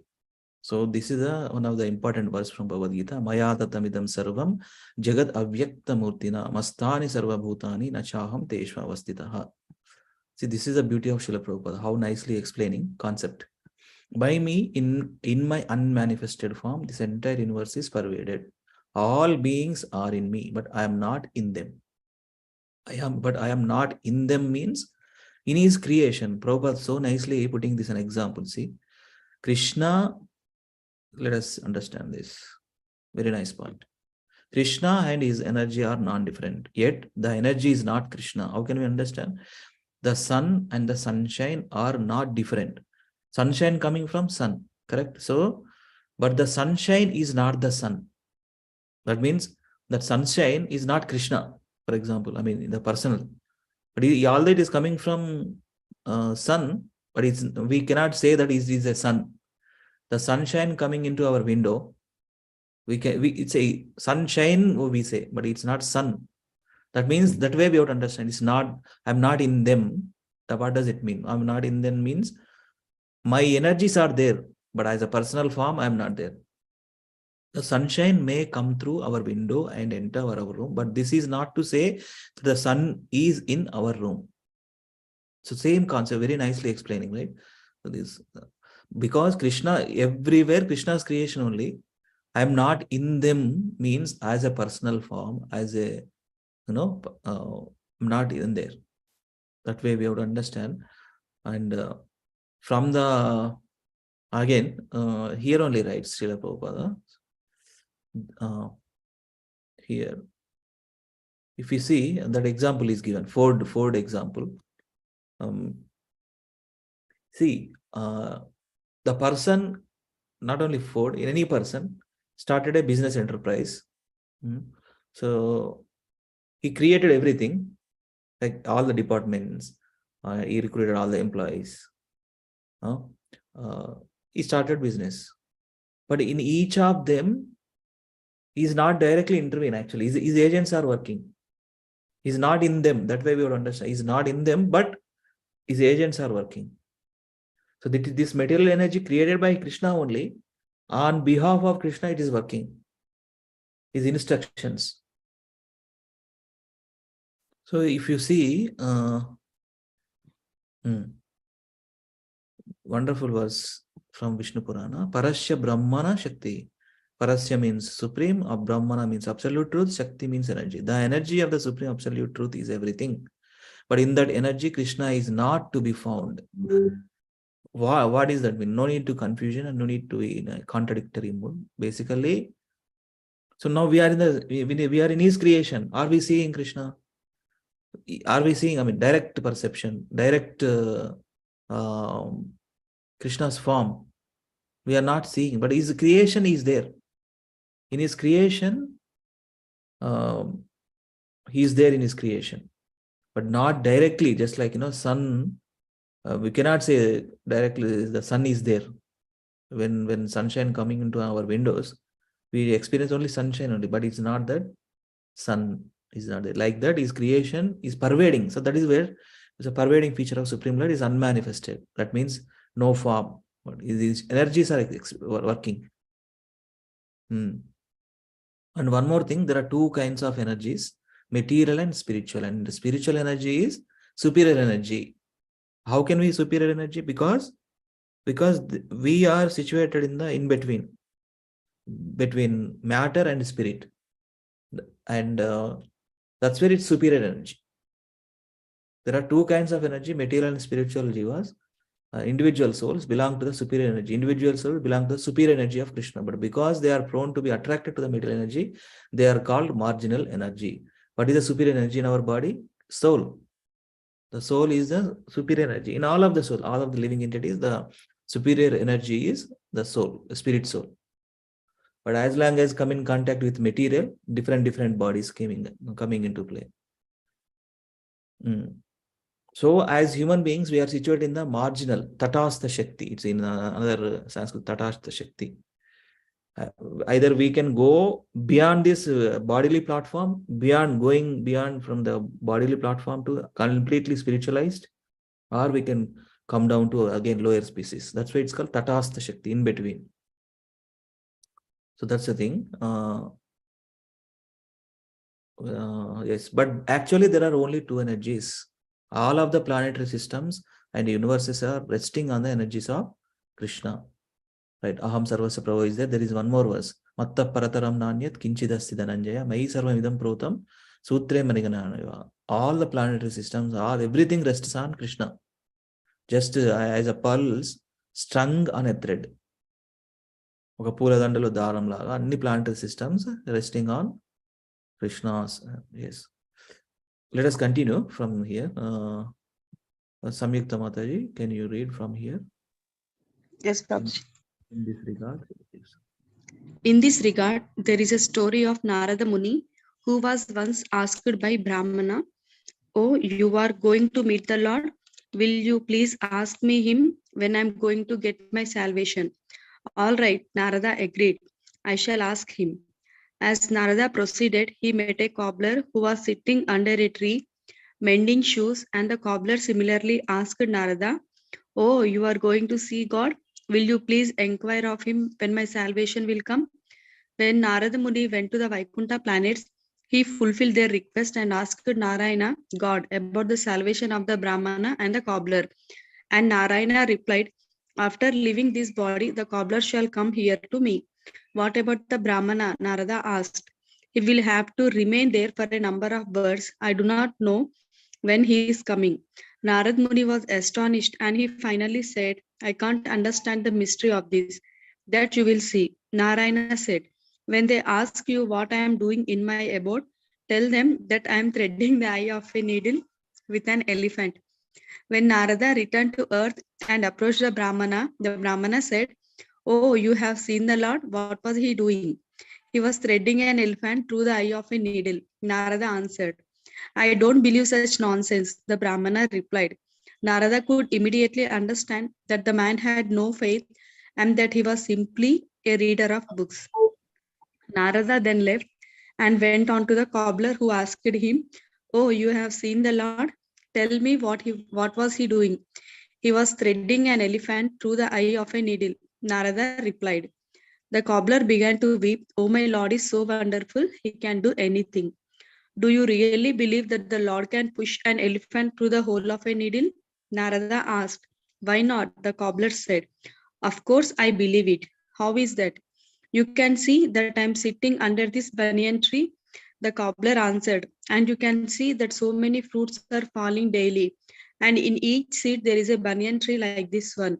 So this is one of the important verse from Bhagavad Gita. Maya tatamidam sarvam jagat avyakta murtina mastani sarva bhutani nachaham teshva avastitaha. See, this is the beauty of Srila Prabhupada, how nicely explaining concept. By me, in my unmanifested form, this entire universe is pervaded. All beings are in me, but I am not in them. I am not in them means in his creation. Prabhupada so nicely putting this an example. See, Krishna, let us understand this. Very nice point. Krishna and his energy are non-different, yet the energy is not Krishna. How can we understand? The sun and the sunshine are not different. Sunshine coming from sun, correct? So, but the sunshine is not the sun. That means that sunshine is not Krishna, for example. I mean, the personal. But although it is coming from sun, but we cannot say that it is a sun. The sunshine coming into our window, it's a sunshine, we say, but it's not sun. That means that way we have to understand. It's not, I'm not in them. What does it mean? I'm not in them means my energies are there, but as a personal form, I'm not there. The sunshine may come through our window and enter our room, but this is not to say that the sun is in our room. So same concept, very nicely explaining, right? So this, because Krishna, everywhere Krishna's creation only, I'm not in them means as a personal form, as a, I'm not in there. That way we have to understand. And from the, again, here only writes Srila Prabhupada, here, if you see that example is given, Ford example. See, the person, not only Ford, any person started a business enterprise. So he created everything, like all the departments. He recruited all the employees. He started business, but in each of them, he's not directly intervene. Actually, his agents are working. He's not in them. That way we would understand. He's not in them, but his agents are working. So this material energy created by Krishna only, on behalf of Krishna, it is working. His instructions. So if you see, wonderful verse from Vishnu Purana, Parasya Brahmana Shakti. Parasya means supreme, Brahmana means absolute truth, Shakti means energy. The energy of the supreme absolute truth is everything. But in that energy, Krishna is not to be found. What does that mean? No need to confusion and no need to be in a contradictory mood. Basically, so now we are in his creation. Are we seeing Krishna? Are we seeing, I mean, direct perception, direct Krishna's form? We are not seeing, but his creation is there. In his creation, he is there in his creation, but not directly, just like, sun. We cannot say directly the sun is there. When sunshine coming into our windows, we experience only sunshine only, but it's not that sun is not there. Like that, his creation is pervading. So that is where the pervading feature of Supreme Lord is unmanifested. That means no form. But these energies are working. And one more thing, there are two kinds of energies, material and spiritual. And the spiritual energy is superior energy. How can we superior energy? Because we are situated in the in-between, between matter and spirit. And that's where it's superior energy. There are two kinds of energy, material and spiritual jivas. Individual souls belong to the superior energy. Individual souls belong to the superior energy of Krishna. But because they are prone to be attracted to the material energy, they are called marginal energy. What is the superior energy in our body? Soul. The soul is the superior energy. In all of the soul, all of the living entities, the superior energy is the soul, the spirit soul. But as long as come in contact with material, different bodies coming into play. So as human beings, we are situated in the marginal, Tatastha Shakti. It's in another Sanskrit, Tatastha Shakti. Either we can go beyond this bodily platform, going beyond from the bodily platform to completely spiritualized, or we can come down to, again, lower species. That's why it's called Tatastha Shakti, in between. So that's the thing. Yes, but actually there are only two energies. All of the planetary systems and universes are resting on the energies of Krishna. Right? Aham sarvasya prabhu is there. There is one more verse. Matta parataram nanyat kinchidasti dhananjaya mai sarvam idam protam sutre manigananaya. All the planetary systems, everything rests on Krishna. Just as a pulse strung on a thread. Oka పూలదండలో దారం లాగా అన్ని planetary systems resting on Krishna's. Yes. Let us continue from here. Samyukta Mataji, can you read from here?
Yes, Prabhuji.
In this regard.
In this regard, there is a story of Narada Muni, who was once asked by Brahmana, "Oh, you are going to meet the Lord. Will you please ask me him when I am going to get my salvation?" All right, Narada agreed. "I shall ask him." As Narada proceeded, he met a cobbler who was sitting under a tree mending shoes, and the cobbler similarly asked Narada, "Oh, you are going to see God? Will you please inquire of him when my salvation will come?" When Narada Muni went to the Vaikuntha planets, he fulfilled their request and asked Narayana, God, about the salvation of the Brahmana and the cobbler. And Narayana replied, "After leaving this body, the cobbler shall come here to me." "What about the Brahmana?" Narada asked. "He will have to remain there for a number of births. I do not know when he is coming." Narad Muni was astonished, and he finally said, "I can't understand the mystery of this. That you will see." Narayana said, "When they ask you what I am doing in my abode, tell them that I am threading the eye of a needle with an elephant." When Narada returned to earth and approached the Brahmana said, "Oh, you have seen the Lord? What was he doing?" "He was threading an elephant through the eye of a needle." Narada answered. "I don't believe such nonsense," the Brahmana replied. Narada could immediately understand that the man had no faith and that he was simply a reader of books. Narada then left and went on to the cobbler, who asked him, "Oh, you have seen the Lord? Tell me what was he doing?" "He was threading an elephant through the eye of a needle," Narada replied. The cobbler began to weep. "Oh, my Lord is so wonderful, he can do anything. Do you really believe that the Lord can push an elephant through the hole of a needle?" Narada asked. "Why not?" The cobbler said. "Of course I believe it. How is that?" "You can see that I am sitting under this banyan tree," the cobbler answered, "and you can see that so many fruits are falling daily. And in each seed there is a banyan tree like this one.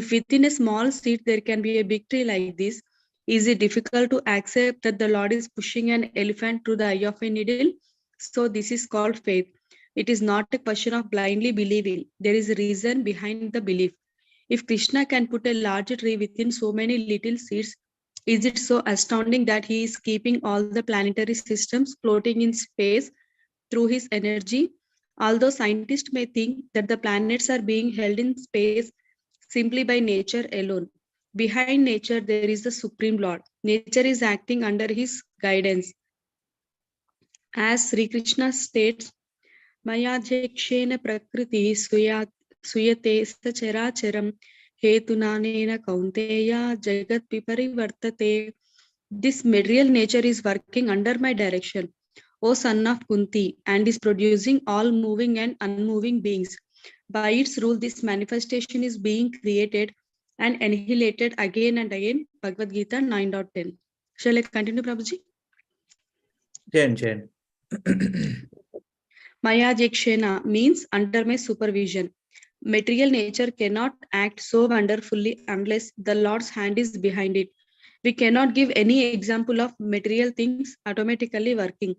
If within a small seed there can be a big tree like this, is it difficult to accept that the Lord is pushing an elephant through the eye of a needle?" So this is called faith. It is not a question of blindly believing. There is a reason behind the belief. If Krishna can put a large tree within so many little seeds, is it so astounding that he is keeping all the planetary systems floating in space through his energy? Although scientists may think that the planets are being held in space simply by nature alone, behind nature there is the Supreme Lord. Nature is acting under his guidance. As Sri Krishna states, "Mayadhyakshena prakriti suyate sacharacharam hetunanena kaunteya jagat piparivartate." This material nature is working under my direction, O son of Kunti, and is producing all moving and unmoving beings. By its rule, this manifestation is being created and annihilated again and again. Bhagavad Gita 9.10. Shall I continue, Prabhuji?
Jen.
Maya Jakshena means under my supervision. Material nature cannot act so wonderfully unless the Lord's hand is behind it. We cannot give any example of material things automatically working.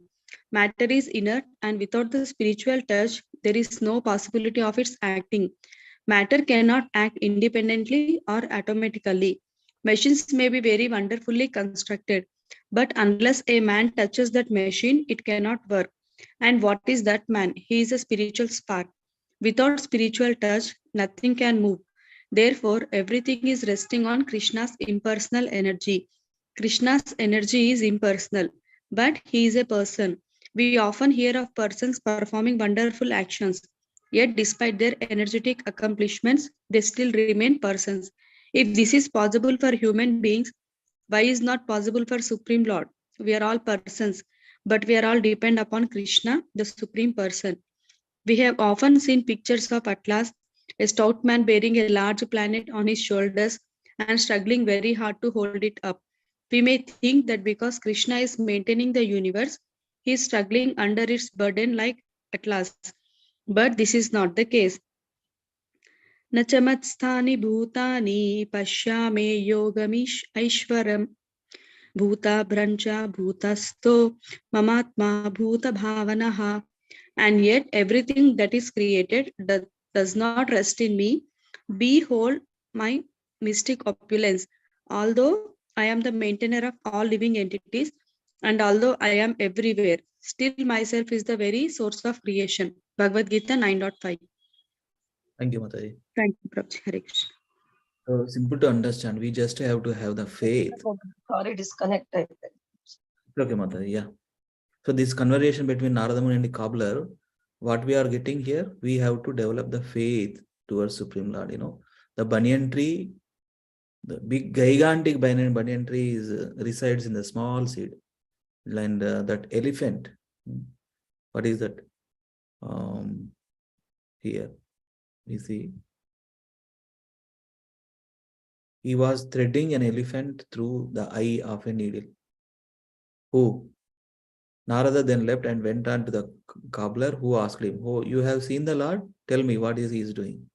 Matter is inert, and without the spiritual touch, there is no possibility of its acting. Matter cannot act independently or automatically. Machines may be very wonderfully constructed, but unless a man touches that machine, it cannot work. And what is that man? He is a spiritual spark. Without spiritual touch, nothing can move. Therefore, everything is resting on Krishna's impersonal energy. Krishna's energy is impersonal, but he is a person. We often hear of persons performing wonderful actions, yet despite their energetic accomplishments, they still remain persons. If this is possible for human beings, why is not possible for Supreme Lord? We are all persons, but we are all depend upon Krishna, the Supreme Person. We have often seen pictures of Atlas, a stout man bearing a large planet on his shoulders and struggling very hard to hold it up. We may think that because Krishna is maintaining the universe, he is struggling under its burden like Atlas. But this is not the case. Nachamatstani bhutani pashyame yogamish aishwaram bhuta brancha bhutasto mamatma bhuta bhavanaha. And yet everything that is created does not rest in me. Behold my mystic opulence. Although I am the maintainer of all living entities, and although I am everywhere, still myself is the very source of creation. Bhagavad Gita 9.5.
Thank you, Mataji.
Thank you, Prabhuji. Hare Krishna.
So simple to understand. We just have to have the faith.
Sorry, disconnected.
Okay, Mataji, yeah. So this conversation between Narada Muni and the cobbler, what we are getting here, we have to develop the faith towards Supreme Lord. The banyan tree, the big gigantic banyan tree resides in the small seed. And that elephant, what is that? Here, you see, he was threading an elephant through the eye of a needle. Who? Narada then left and went on to the cobbler, who asked him, "Oh, you have seen the Lord? Tell me, what is he doing?"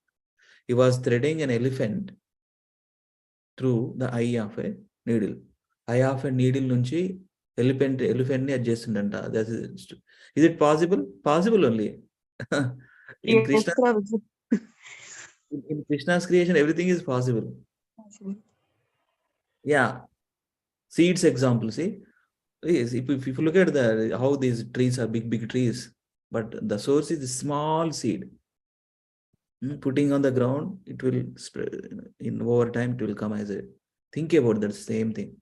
He was threading an elephant through the eye of a needle. Eye of a needle nunchi elephant ni adjacent anta. Is it possible? Possible only. In
Yes,
Krishna,
Prabhuji.
in Krishna's creation, everything is possible. Yeah. Seeds example, see? Yes, if you look at how these trees are big trees, but the source is a small seed. Putting on the ground, it will spread. In over time, it will come as a. Think about that same thing.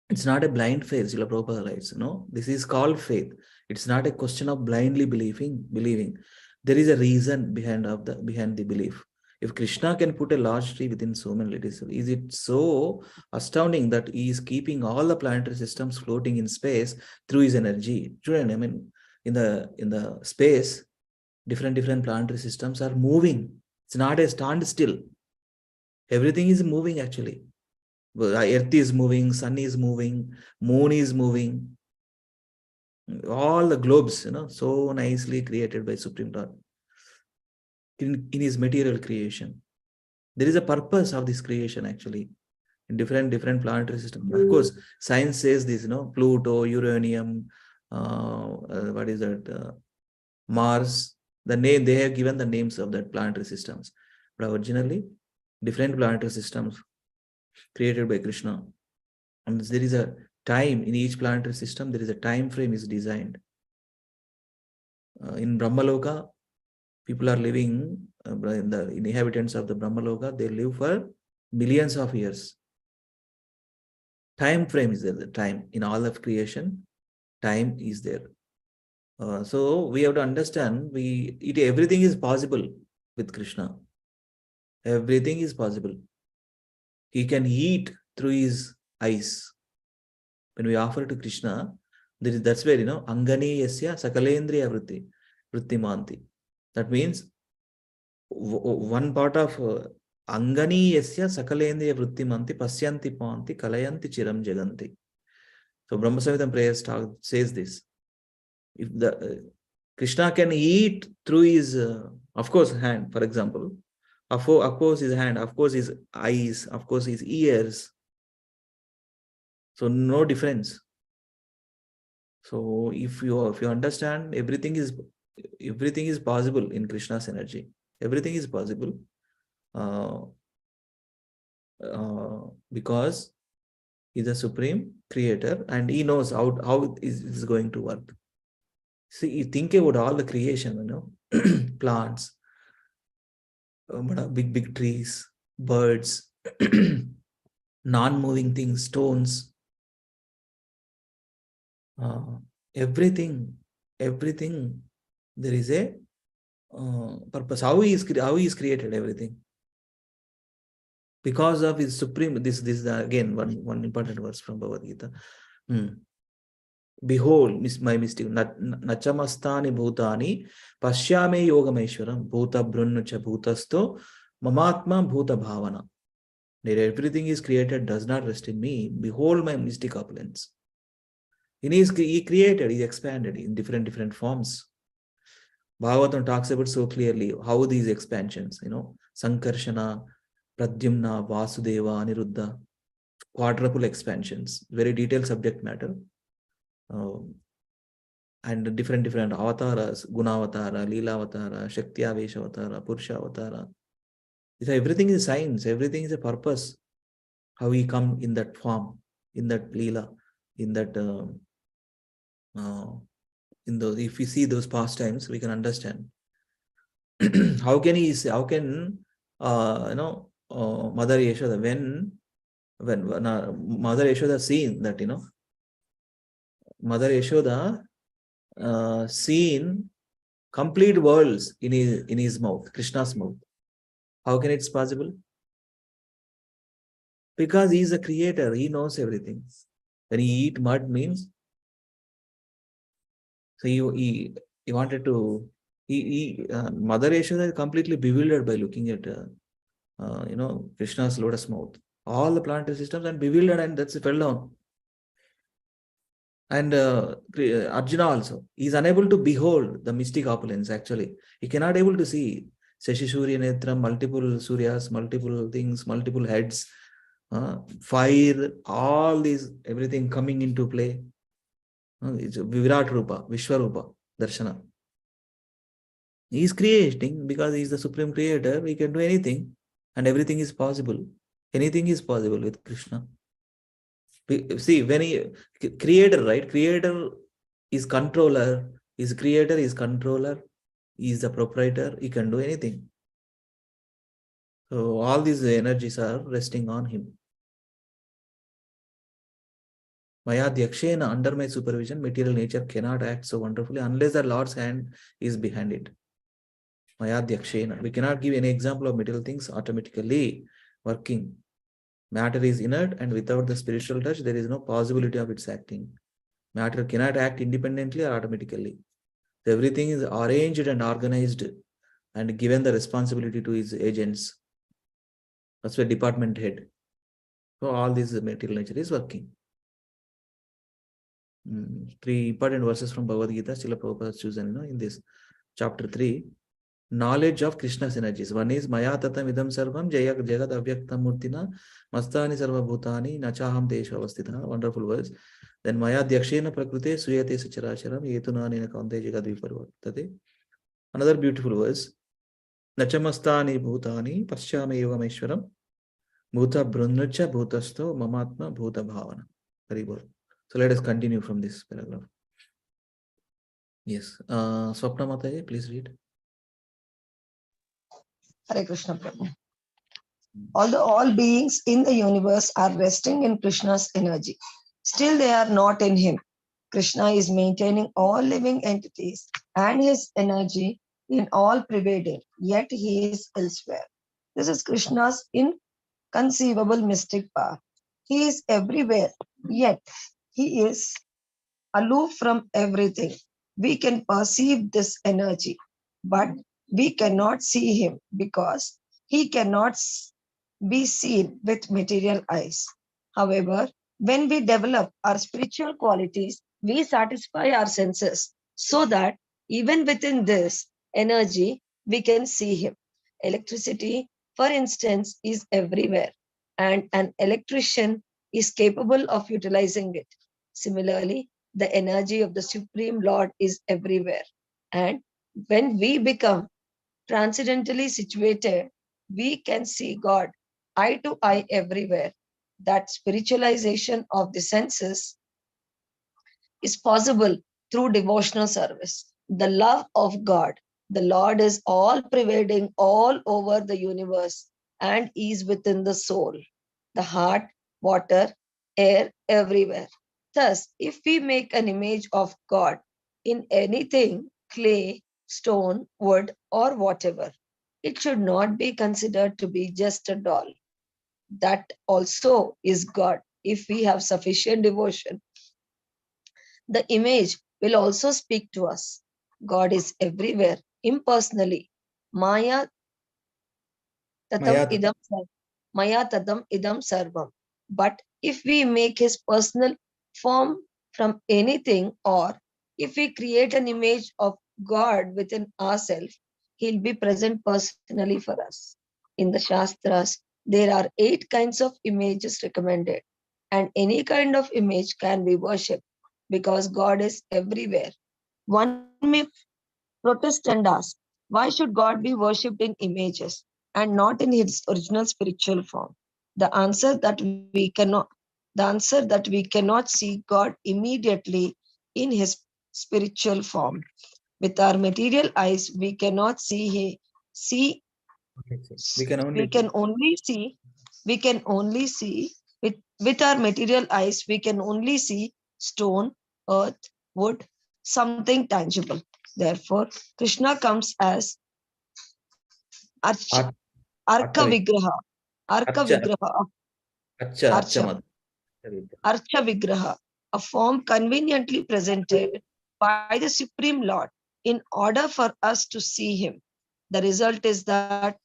It's not a blind faith, Srila Prabhupada writes. This is called faith. It's not a question of blindly believing. There is a reason behind the belief. If Krishna can put a large tree within so many little, is it so astounding that he is keeping all the planetary systems floating in space through his energy? Children, I mean, in the space, different planetary systems are moving. It's not a standstill. Everything is moving actually. Earth is moving, sun is moving, moon is moving. All the globes, so nicely created by Supreme Lord in his material creation. There is a purpose of this creation actually in different planetary systems. Of course, science says this, Pluto, Uranium, what is that? Mars. The name they have given the names of that planetary systems, but originally different planetary systems created by Krishna. And there is a time in each planetary system. There is a time frame is designed. In Brahmaloka, people are living. The inhabitants of the Brahmaloka, they live for millions of years. Time frame is there. The time in all of creation, time is there. So we have to understand. Everything is possible with Krishna. Everything is possible. He can eat through his eyes. When we offer to Krishna, that's where, Angani yasya sakalendriya vritti manti. That means one part of Angani yasya sakalendriya vritti manti pasyanti panti kalayanti chiram jaganti. So Brahma Samhitam prayer says this. If the Krishna can eat through his, of course, hand, for example, of course his hand, of course his eyes, of course his ears. So no difference. So if you understand, everything is possible in Krishna's energy. Everything is possible because he's a supreme creator and he knows how it is going to work. See, you think about all the creation, plants, big trees, birds, non-moving things, stones, everything. There is a purpose. How he is created everything. Because of his supreme. This is again one important verse from Bhagavad Gita. Behold, my mystic, nachamastani bhutani pashyame yogameshwaram bhuta brunnucha bhutasto mamatma bhuta bhavana. Everything is created does not rest in me. Behold my mystic opulence. He created, he expanded in different forms. Bhagavatam talks about so clearly how these expansions, Sankarshana, Pradyumna, Vasudeva, Aniruddha, quadruple expansions, very detailed subject matter. And different avatars, Gunavatara, Leelavatara, Shakti-Avesh-Avatara, Purusha-Avatara. Everything is science, everything is a purpose. how he come in that form, in that Leela, in that if we see those pastimes, we can understand. How can Mother Yashoda, when Mother Yashoda seen that, Mother Yashoda seen complete worlds in his mouth, Krishna's mouth. How can it's possible? Because he is a creator, he knows everything. When he eat mud means, so he wanted to, Mother Yashoda is completely bewildered by looking at Krishna's lotus mouth, all the planetary systems, and bewildered, and that's fell down. And Arjuna also, he is unable to behold the mystic opulence. Actually, he cannot able to see Shashi Surya Netram, multiple Suryas, multiple things, multiple heads, fire, all these, everything coming into play. It's Virat Rupa, Vishwarupa, Darshana. He is creating because he is the supreme creator. We can do anything, and everything is possible. Anything is possible with Krishna. See, when he creator, right? Creator is controller. His creator is controller. He is the proprietor. He can do anything. So all these energies are resting on him. VIDYA-The, under my supervision, material nature cannot act so wonderfully unless the Lord's hand is behind it. VIDYA-The, we cannot give any example of material things automatically working. Matter is inert, and without the spiritual touch, there is no possibility of its acting. Matter cannot act independently or automatically. So everything is arranged and organized and given the responsibility to his agents. That's why department head. So all this material nature is working. 3 important verses from Bhagavad Gita, Srila Prabhupada has chosen in this chapter 3. Knowledge of Krishna's energies. One is Maya tatam idam sarvam jaya jagat avyaktam murtina mastani sarva bhutani nachaham teshu avastitha. Wonderful words. Then Maya Dyakshena prakrute suyate sacharacharam yetunanena kante jagat viparvartate. Another beautiful verse. Nachamastani bhutani paschame yogameshwaram bhuta brunnucha bhutasto mamatma bhuta bhavana. Very good. So let us continue from this paragraph. Yes. Swapna Mataji, please read.
Hare Krishna Prabhu. Although all beings in the universe are resting in Krishna's energy, still they are not in him. Krishna is maintaining all living entities and his energy in all pervading, yet he is elsewhere. This is Krishna's inconceivable mystic power. He is everywhere, yet he is aloof from everything. We can perceive this energy, but we cannot see him because he cannot be seen with material eyes. However, when we develop our spiritual qualities, we satisfy our senses so that even within this energy, we can see him. Electricity, for instance, is everywhere, and an electrician is capable of utilizing it. Similarly, the energy of the Supreme Lord is everywhere. And when we become transcendentally situated, we can see God eye to eye everywhere. That spiritualization of the senses is possible through devotional service. The love of God, the Lord is all pervading all over the universe and is within the soul, the heart, water, air, everywhere. Thus, if we make an image of God in anything, clay, stone, wood, or whatever, it should not be considered to be just a doll. That also is God. If we have sufficient devotion, the image will also speak to us. God is everywhere, impersonally. Maya tatam idam sarvam. But if we make his personal form from anything, or if we create an image of God within ourselves, he'll be present personally for us. In the Shastras, there are 8 kinds of images recommended, and any kind of image can be worshipped because God is everywhere. One may protest and ask, why should God be worshipped in images and not in his original spiritual form? The answer that we cannot see God immediately in his spiritual form. With our material eyes, we cannot see
We can only
we can only see with our material eyes, we can only see stone, earth, wood, something tangible. Therefore, Krishna comes as Archa,
Ar-
Arka
Archa,
Vigraha, Arka
Archa,
Vigraha,
Archa
Archa,
Mother.
Archa Vigraha, a form conveniently presented by the Supreme Lord in order for us to see him. The result is that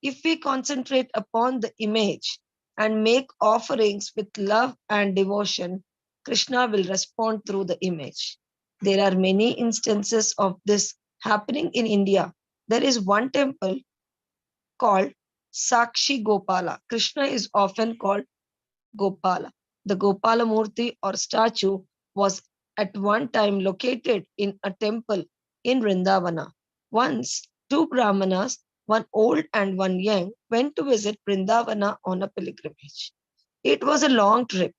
if we concentrate upon the image and make offerings with love and devotion, Krishna will respond through the image. There are many instances of this happening in India. There is one temple called Sakshi Gopala. Krishna is often called Gopala. The Gopala Murti or statue was at one time located in a temple in Vrindavana. Once, two Brahmanas, one old and one young, went to visit Vrindavana on a pilgrimage. It was a long trip,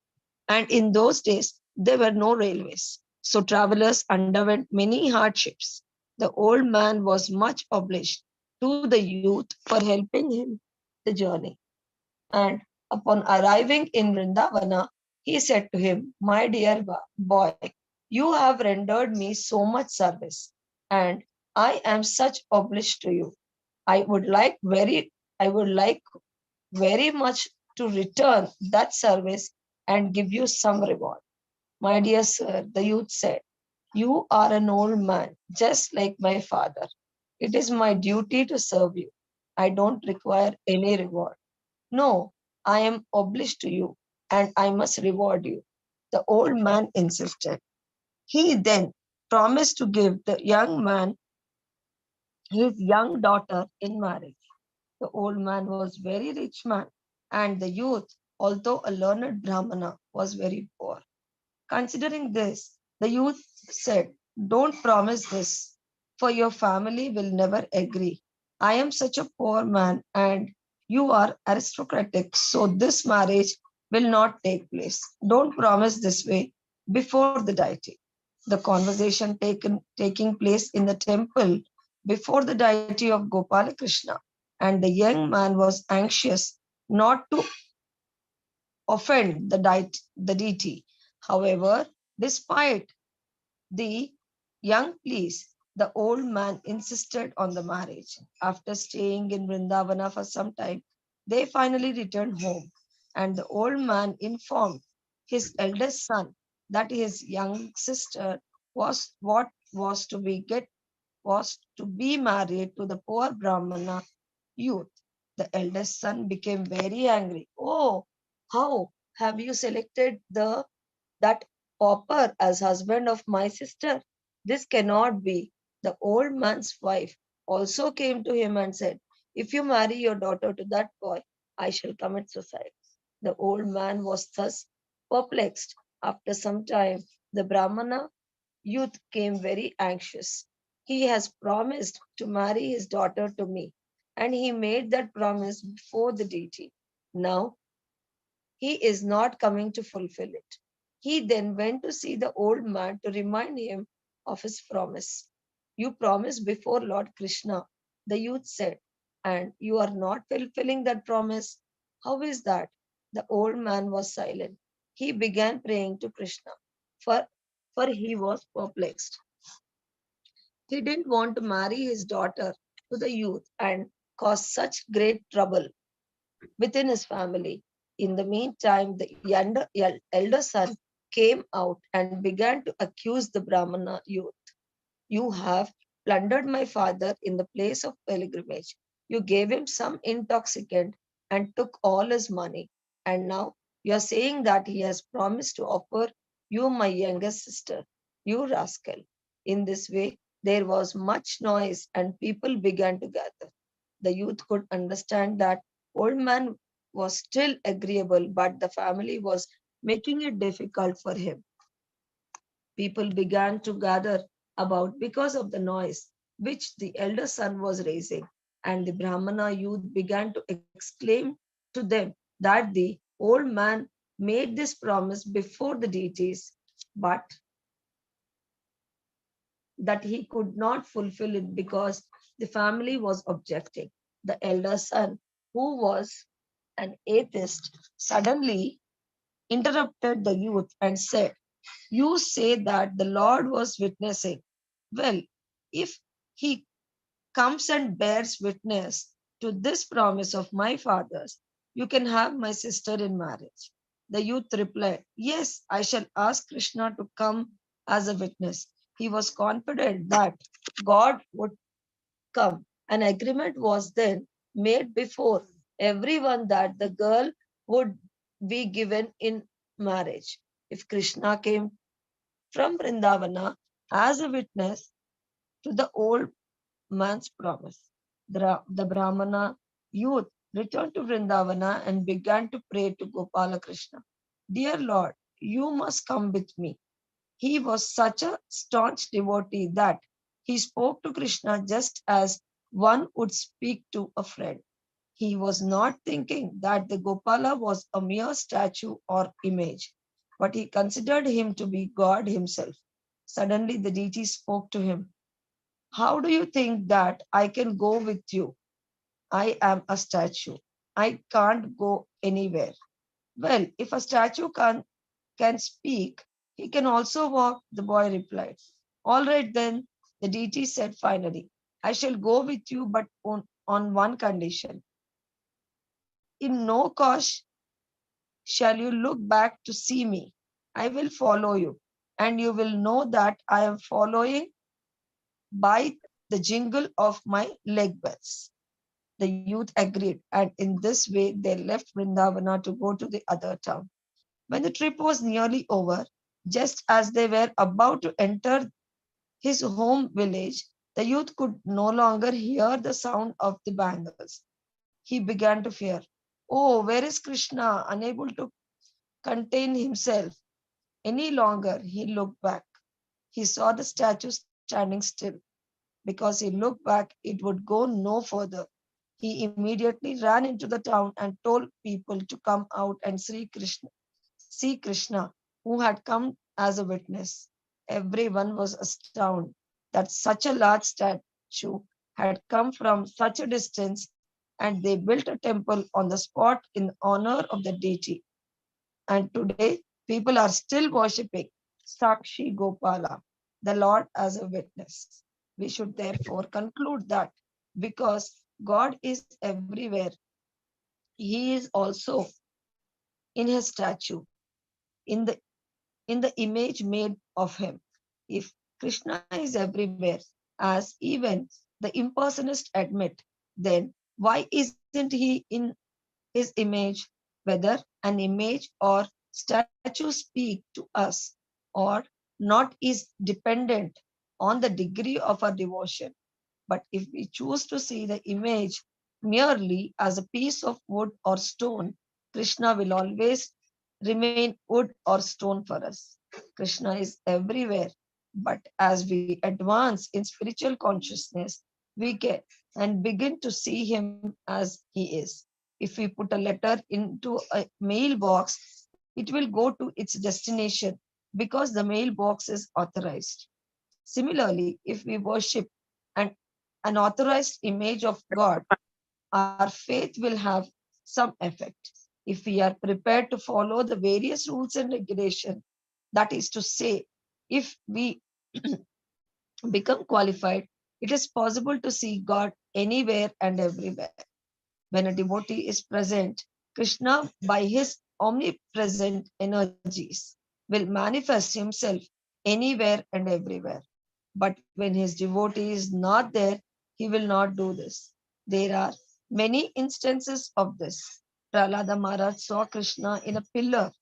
and in those days, there were no railways. So travelers underwent many hardships. The old man was much obliged to the youth for helping him the journey. And upon arriving in Vrindavana, he said to him, "My dear boy, you have rendered me so much service, and I am such obliged to you. I would like very, I would like very much to return that service and give you some reward." "My dear sir," the youth said, "you are an old man, just like my father. It is my duty to serve you. I don't require any reward. No, I am obliged to you, and I must reward you." The old man insisted. He then promised to give the young man his young daughter in marriage. The old man was very rich man, and the youth, although a learned Brahmana, was very poor. Considering this, the youth said, "Don't promise this, for your family will never agree. I am such a poor man and you are aristocratic, so this marriage will not take place. Don't promise this way before the deity." The conversation taking place in the temple before the deity of Gopala Krishna, and the young man was anxious not to offend the deity. However, despite the young pleas, the old man insisted on the marriage. After staying in Vrindavana for some time, they finally returned home, and the old man informed his eldest son that his young sister was to be married to the poor Brahmana youth. The eldest son became very angry. "Oh, how have you selected that pauper as husband of my sister? This cannot be." The old man's wife also came to him and said, "If you marry your daughter to that boy, I shall commit suicide." The old man was thus perplexed. After some time, the Brahmana youth came very anxious. "He has promised to marry his daughter to me, and he made that promise before the deity. Now he is not coming to fulfill it." He then went to see the old man to remind him of his promise. "You promised before Lord Krishna," the youth said, "and you are not fulfilling that promise. How is that?" The old man was silent. He began praying to Krishna, for, for he was perplexed. He didn't want to marry his daughter to the youth and cause such great trouble within his family. In the meantime, the elder son came out and began to accuse the Brahmana youth. "You have plundered my father in the place of pilgrimage. You gave him some intoxicant and took all his money. And now you are saying that he has promised to offer you my youngest sister. You rascal." In this way, there was much noise and people began to gather. The youth could understand that old man was still agreeable, but the family was making it difficult for him. People began to gather about because of the noise which the elder son was raising, and the Brahmana youth began to exclaim to them, that the old man made this promise before the deities, but that he could not fulfill it because the family was objecting. The elder son, who was an atheist, suddenly interrupted the youth and said, "You say that the Lord was witnessing. Well, if he comes and bears witness to this promise of my father's, you can have my sister in marriage." The youth replied, "Yes, I shall ask Krishna to come as a witness." He was confident that God would come. An agreement was then made before everyone that the girl would be given in marriage. If Krishna came from Vrindavana as a witness to the old man's promise, the Brahmana youth returned to Vrindavana and began to pray to Gopala Krishna. "Dear Lord, you must come with me." He was such a staunch devotee that he spoke to Krishna just as one would speak to a friend. He was not thinking that the Gopala was a mere statue or image, but he considered him to be God himself. Suddenly, the deity spoke to him. "How do you think that I can go with you? I am a statue. I can't go anywhere." "Well, if a statue can speak, he can also walk," the boy replied. "All right then," the deity said finally. "I shall go with you, but on one condition. In no cause shall you look back to see me. I will follow you, and you will know that I am following by the jingle of my leg bells." The youth agreed, and in this way they left Vrindavana to go to the other town. When the trip was nearly over, just as they were about to enter his home village, the youth could no longer hear the sound of the bangles. He began to fear. "Oh, where is Krishna?" Unable to contain himself any longer, he looked back. He saw the statue standing still. Because he looked back, it would go no further. He immediately ran into the town and told people to come out and see Krishna, who had come as a witness. Everyone was astounded that such a large statue had come from such a distance, and they built a temple on the spot in honor of the deity. And today, people are still worshipping Sakshi Gopala, the Lord as a witness. We should therefore conclude that because God is everywhere, He is also in His statue, in the image made of Him. If Krishna is everywhere, as even the impersonalists admit, then why isn't He in His image? Whether an image or statue speak to us or not is dependent on the degree of our devotion. But if we choose to see the image merely as a piece of wood or stone, Krishna will always remain wood or stone for us. Krishna is everywhere, but as we advance in spiritual consciousness, we get and begin to see him as he is. If we put a letter into a mailbox, it will go to its destination because the mailbox is authorized. Similarly, if we worship an unauthorized image of God, our faith will have some effect. If we are prepared to follow the various rules and regulations, that is to say, if we become qualified, it is possible to see God anywhere and everywhere. When a devotee is present, Krishna, by his omnipresent energies, will manifest himself anywhere and everywhere. But when his devotee is not there, he will not do this. There are many instances of this. Prahlada Maharaj saw Krishna in a pillar.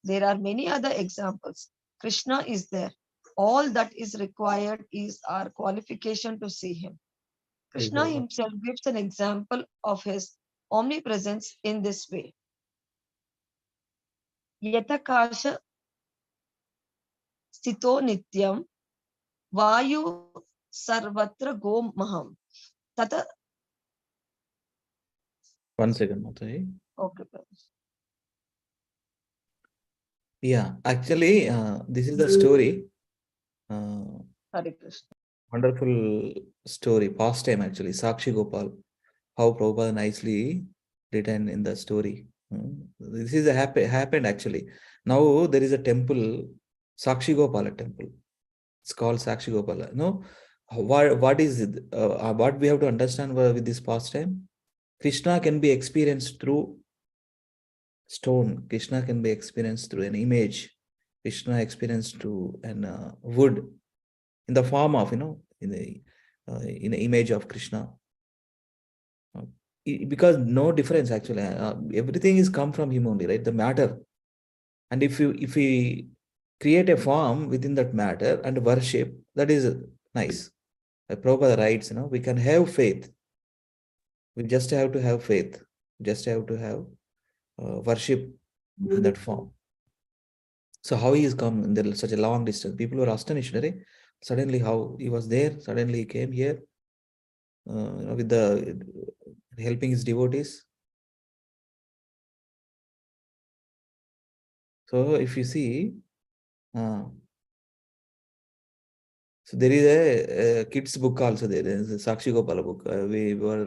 There are many other examples. Krishna is there. All that is required is our qualification to see him. Krishna himself gives an example of his omnipresence in this way. Yatakasha sthito nityam vayu sarvatra go maham. Tata.
One second, Mataji.
Okay.
Yeah, actually, this is the story.
Hare Krishna.
Wonderful story, pastime actually, Sakshi Gopal. How Prabhupada nicely written in the story. This is a happened actually. Now there is a temple, Sakshi Gopala temple. It's called Sakshi Gopala. No, what is it? What we have to understand with this pastime? Krishna can be experienced through stone. Krishna can be experienced through an image. Krishna experienced through an wood in the form of, in the image of Krishna. Because no difference actually. Everything is come from him only, right? The matter. And if we create a form within that matter and worship, that is nice. Prabhupada writes, we can have faith. We just have to have faith. Just have to have worship in that form. So how he is come in such a long distance? People were astonished, right? Suddenly how he was there, suddenly he came here with the helping his devotees. So if you see, so there is a kids book also there. There is a Sakshi Gopala book. We were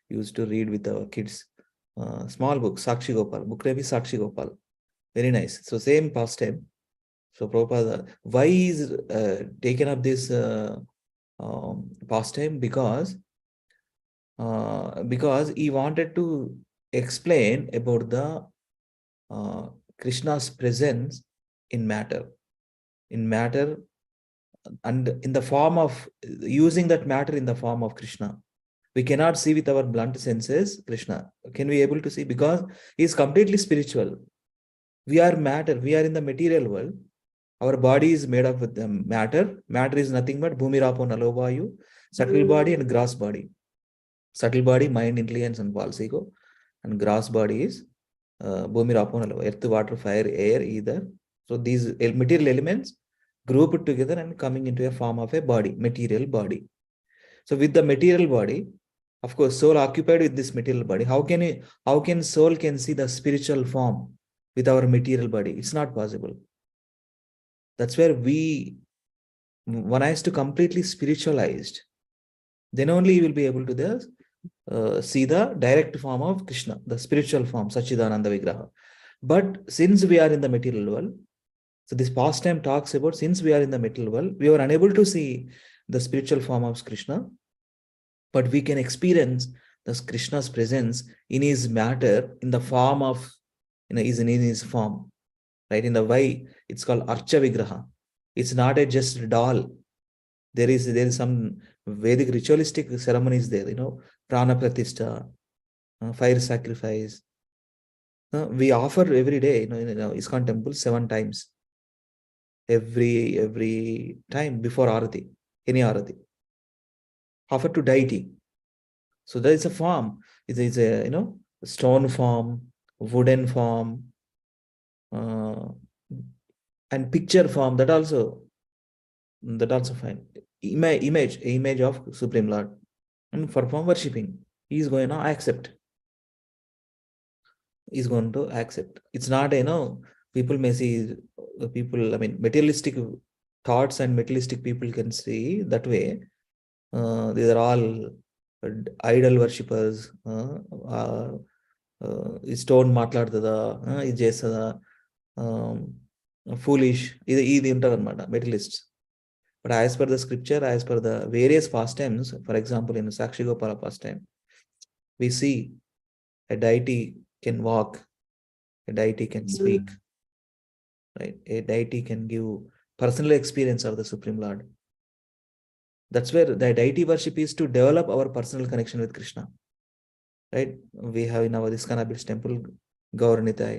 used to read with our kids. Small book, Sakshi Gopal. Book name is Sakshi Gopal. Very nice. So same pastime. So Prabhupada, why is taken up this pastime? Because he wanted to explain about the Krishna's presence in matter. In matter, and in the form of using that matter in the form of Krishna. We cannot see with our blunt senses Krishna. Can we able to see? Because he is completely spiritual. We are matter. We are in the material world. Our body is made up with the matter. Matter is nothing but Bhumi Rapo Nalovayu, subtle body and gross body. Subtle body, mind, intelligence, and false ego. And gross body is Bhumi Rapo Nalovayu, earth, water, fire, air, either. So these material elements grouped together and coming into a form of a body, material body. So with the material body, of course, soul occupied with this material body. How can soul can see the spiritual form with our material body? It's not possible. That's where one has to completely spiritualized. Then only you will be able to see the direct form of Krishna, the spiritual form, Sachidananda Vigraha. But since we are in the material world, so this pastime talks about, since we are in the material world, we are unable to see the spiritual form of Krishna, but we can experience the Krishna's presence in his matter in the form of, is in his form, right? In the way it's called Archa Vigraha. It's not a just doll. There is some Vedic ritualistic ceremonies there, Prana Pratishta, fire sacrifice. We offer every day, in ISKCON temple 7 times. Every time before Arati, any Arati. Offer to deity. So there is a form. It is a stone form, wooden form, and picture form. That also fine. Image of Supreme Lord, and perform worshipping. He is going to accept. He's going to accept. It's not people may see people. I mean, materialistic thoughts and materialistic people can see that way. These are all idol worshippers. Stone మాట్లాడుతుందా ఇది చేస్తుందా foolish ఇది ఉంటారు అనమాట medallist. But as per the scripture, as per the various pastimes, for example, in Sakshi Gopala pastime, we see a deity can walk, a deity can speak, right? A deity can give personal experience of the Supreme Lord. That's where the deity worship is to develop our personal connection with Krishna. Right? We have in our ISKCON temple, Gauranitai,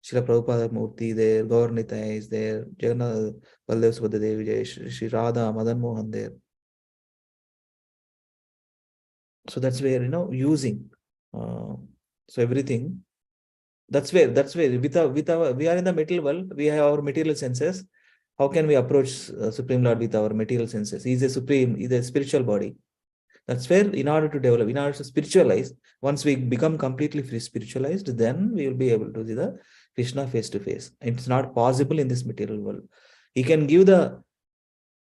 Srila Prabhupada Murti there, Gauranitai is there, Jagannath Baldev Subhadra Devi Jai, Shri Radha, Madan Mohan there. So that's where, using. So everything, that's where we are in the material world, we have our material senses. How can we approach Supreme Lord with our material senses? He's a supreme, he's a spiritual body. That's where, in order to develop, in order to spiritualize, once we become completely free spiritualized, then we will be able to see the Krishna face to face. It's not possible in this material world. He can give the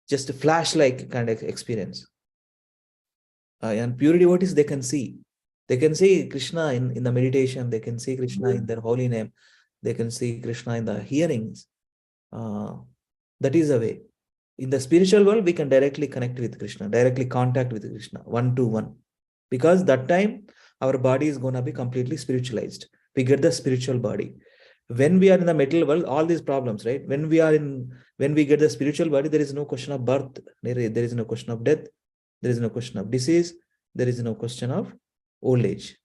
just a flash-like kind of experience. And pure devotees, they can see. They can see Krishna in the meditation. They can see Krishna in their holy name. They can see Krishna in the hearings. That is the way. In the spiritual world, we can directly connect with Krishna, directly contact with Krishna, one-to-one. Because that time, our body is going to be completely spiritualized. We get the spiritual body. When we are in the material world, all these problems, right? When we get the spiritual body, there is no question of birth. There is no question of death. There is no question of disease. There is no question of old age.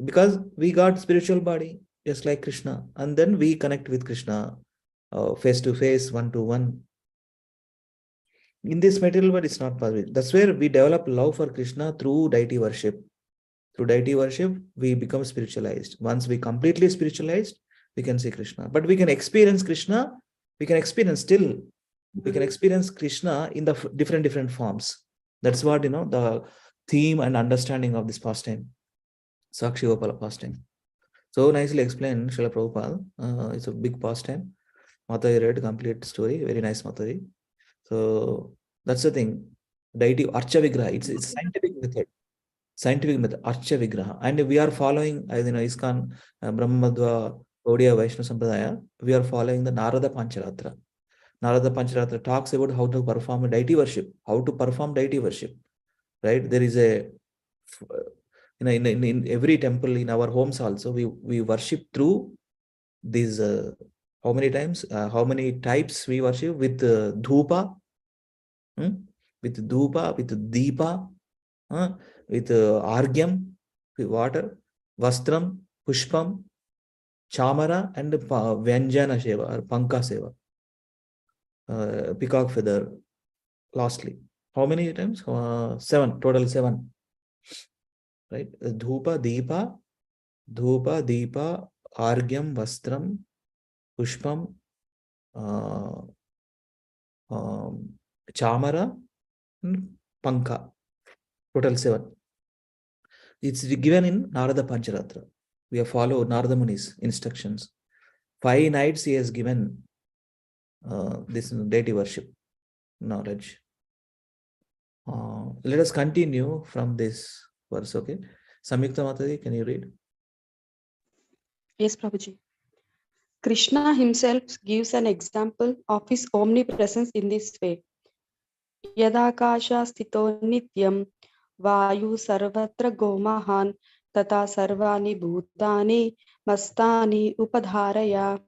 Because we got spiritual body, just like Krishna. And then we connect with Krishna face to face, one-to-one. In this material world, it's not possible. That's where we develop love for Krishna through deity worship. Through deity worship, we become spiritualized. Once we completely spiritualized, we can see Krishna. But we can experience Krishna. We can experience Krishna in the different forms. That's what, the theme and understanding of this pastime, Sakshi Gopala pastime. So nicely explained, Srila Prabhupada. It's a big pastime. Mataji read complete story. Very nice, Mataji. So that's the thing. Deity Archa Vigraha. It's scientific method. Scientific method, Archa Vigraha. And we are following, ISKCON, Brahmadva, Gaudiya, Vaishnava Sampradaya. We are following the Narada Pancharatra. Narada Pancharatra talks about how to perform deity worship. How to perform deity worship. Right? There is a, in every temple, in our homes also, we worship through these, how many times, how many types we worship with dhupa, with deepa, with argyam, with water, vastram, pushpam, chamara, and vyanjana seva or panka seva, peacock feather, lastly. How many times? 7, total 7. Right? Dhupa, deepa, argyam, vastram, pushpam, chamara, and panka. Total 7. It's given in Narada Pancharatra. We have followed Narada Muni's instructions. 5 nights he has given this deity worship knowledge. Let us continue from this verse, okay? Samyukta Mataji, can you read?
Yes, Prabhuji. Krishna himself gives an example of his omnipresence in this way. Yadakasha sthito nityam vayu sarvatra gomahan tata sarvani bhutani mastani upadharaya.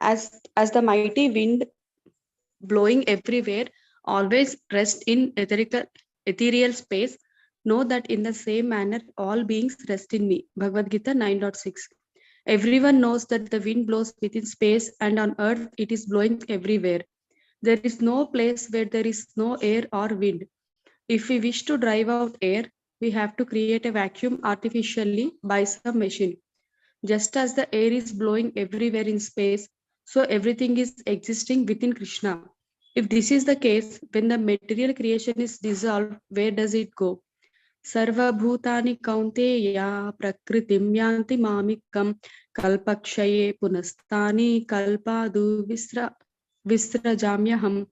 As the mighty wind blowing everywhere always rests in ethereal space, know that in the same manner all beings rest in me. Bhagavad Gita 9.6. Everyone knows that the wind blows within space, and on earth it is blowing everywhere. There is no place where there is no air or wind. If we wish to drive out air, we have to create a vacuum artificially by some machine. Just as the air is blowing everywhere in space, so everything is existing within Krishna. If this is the case, when the material creation is dissolved, where does it go? Sarva bhutani kaunteya prakritim yanti mamikam kalpakshaye punastani kalpadu visrajamyaham.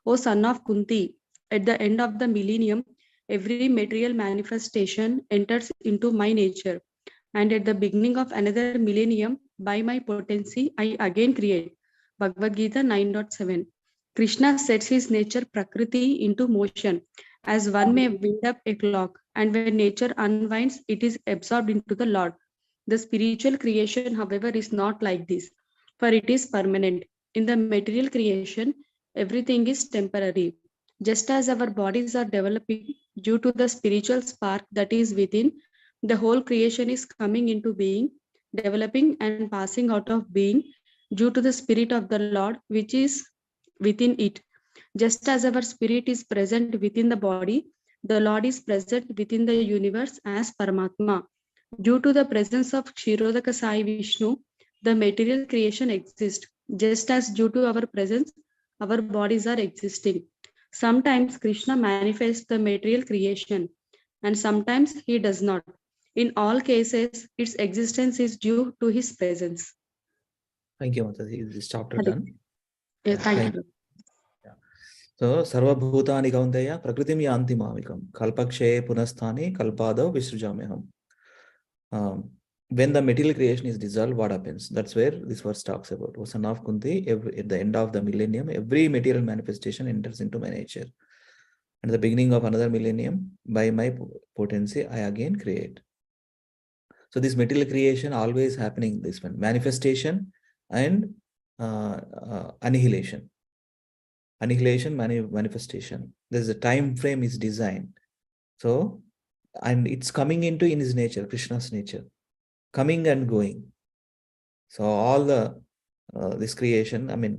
O son of Kunti, at the end of the millennium, every material manifestation enters into my nature. And at the beginning of another millennium, by my potency, I again create. Bhagavad Gita 9.7. Krishna sets his nature Prakriti into motion, as one may wind up a clock, and when nature unwinds, it is absorbed into the Lord. The spiritual creation, however, is not like this, for it is permanent. In the material creation, everything is temporary. Just as our bodies are developing due to the spiritual spark that is within, the whole creation is coming into being, developing and passing out of being due to the spirit of the Lord which is within it. Just as our spirit is present within the body, the Lord is present within the universe as Paramatma. Due to the presence of Kshirodaka Sai Vishnu, the material creation exists. Just as due to our presence, our bodies are existing. Sometimes Krishna manifests the material creation, and sometimes he does not. In all cases, its existence is due to his presence.
Thank you, Mataji. Is this chapter
Hare-
done?
Yeah, thank
Thank
you.
Yeah. So, Sarvabhutani Kaunteya, Prakritim Yanti Mamikam, Kalpakshe Punasthani, Kalpadav Visrujameham. When the material creation is dissolved, what happens? That's where this verse talks about. O son of Kunti, at the end of the millennium, every material manifestation enters into my nature. And at the beginning of another millennium, by my potency, I again create. So this material creation always happening this one, manifestation and annihilation. Annihilation, manifestation. There's a time frame is designed. So, and it's coming into in his nature, Krishna's nature, coming and going. So all the this creation, I mean,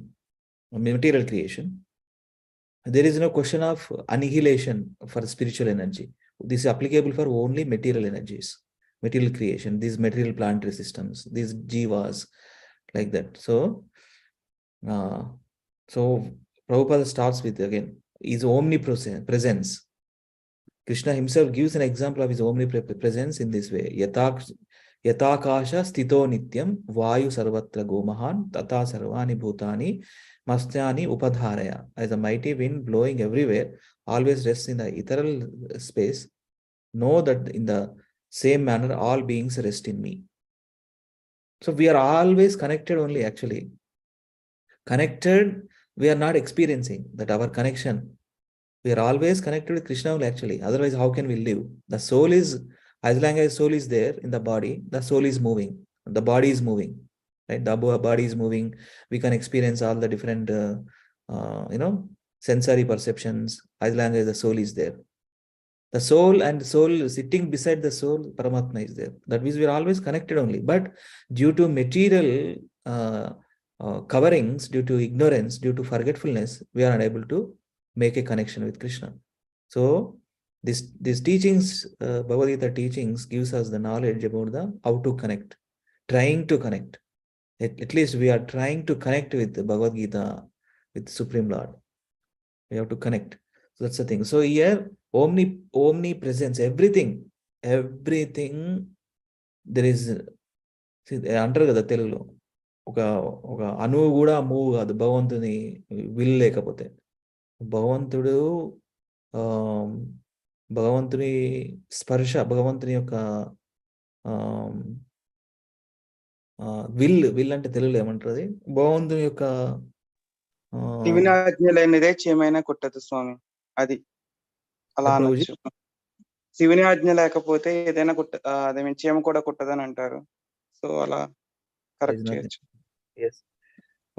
material creation, there is no question of annihilation for spiritual energy. This is applicable for only material energies, material creation, these material planetary systems, these jivas, like that. So, so Prabhupada starts with again his omnipresence. Krishna himself gives an example of his omnipresence in this way. Yatakasha stito nityam vayu sarvatra gomahan tata sarvani bhutani mastyani upadharaya. As a mighty wind blowing everywhere, always rests in the ethereal space. Know that in the same manner all beings rest in me. So we are always connected only actually. Connected, we are not experiencing that our connection. We are always connected with Krishna only actually. Otherwise, how can we live? The soul is, as long as soul is there in the body, the soul is moving. The body is moving. Right? The body is moving. We can experience all the different, sensory perceptions as long as the soul is there. The soul and soul sitting beside the soul, Paramatma is there. That means we are always connected only. But due to material coverings, due to ignorance, due to forgetfulness, we are unable to make a connection with Krishna. So these teachings, Bhagavad Gita teachings, gives us the knowledge about the how to connect, trying to connect. At least we are trying to connect with the Bhagavad Gita, with Supreme Lord. We have to connect. So that's the thing. So here, omnipresence, everything, there is. అంటారు కదా తెలుగులో ఒక ఒక అణువు కూడా move కాదు భగవంతుని will లేకపోతే. భగవంతుడు భగవంతుని స్పర్శ, భగవంతుని యొక్క విల్ అంటే తెలుగులో ఏమంటారు అది, భగవంతుని యొక్క
శివుని ఆజ్ఞ లేనిదే చీమైనా కుట్టదు స్వామి, అది అలా అనొచ్చు. శివుని ఆజ్ఞ లేకపోతే ఏదైనా అదే చీమ కూడా కుట్టదని అంటారు. సో అలా కరెక్ట్ చేయొచ్చు.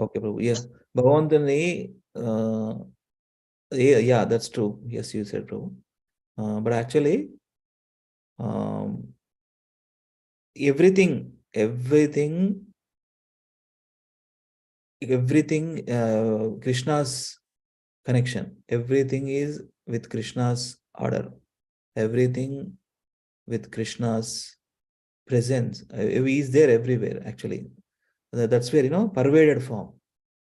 ఓకే ప్రభు. భగవంతుని yeah, that's true. Yes, you said, Prabhu. But actually, everything, Krishna's connection, everything is with Krishna's order, everything with Krishna's presence. He is there everywhere, actually. That's where, pervaded form.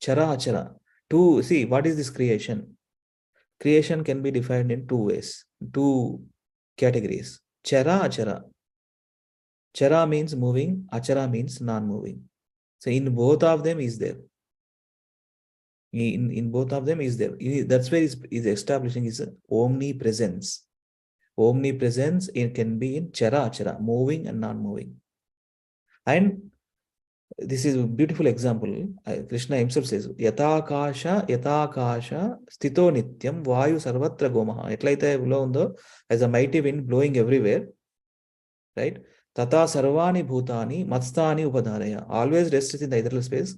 Chara achara. See, what is this creation? Creation can be defined in two ways, two categories. Chara achara. Chara means moving, achara means non-moving. So in both of them is there. In both of them is there. That's where is establishing is omnipresence. Omnipresence, it can be in chara achara, moving and non-moving. And this is a beautiful example. Krishna himself says, Yatakasha stito nityam vayu sarvatra gomaha. Etlaithe ulo undo, as a mighty wind blowing everywhere, right? Tata sarvani bhutani matstani upadharaya. Always rests in the ethereal space.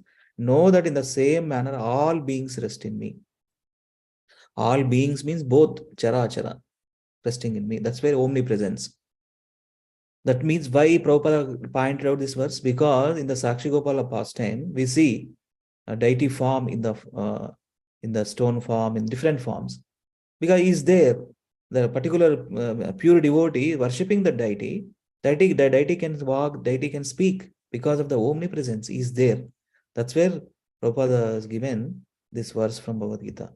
Know that in the same manner all beings rest in me. All beings means both chara achara, resting in me. That's where omnipresence. That means why Prabhupada pointed out this verse, because in the Sakshi Gopala pastime, we see a deity form in the stone form, in different forms. Because he is there, the particular pure devotee worshipping the deity, the deity can walk, deity can speak because of the omnipresence. He is there. That's where Prabhupada has given this verse from Bhagavad Gita.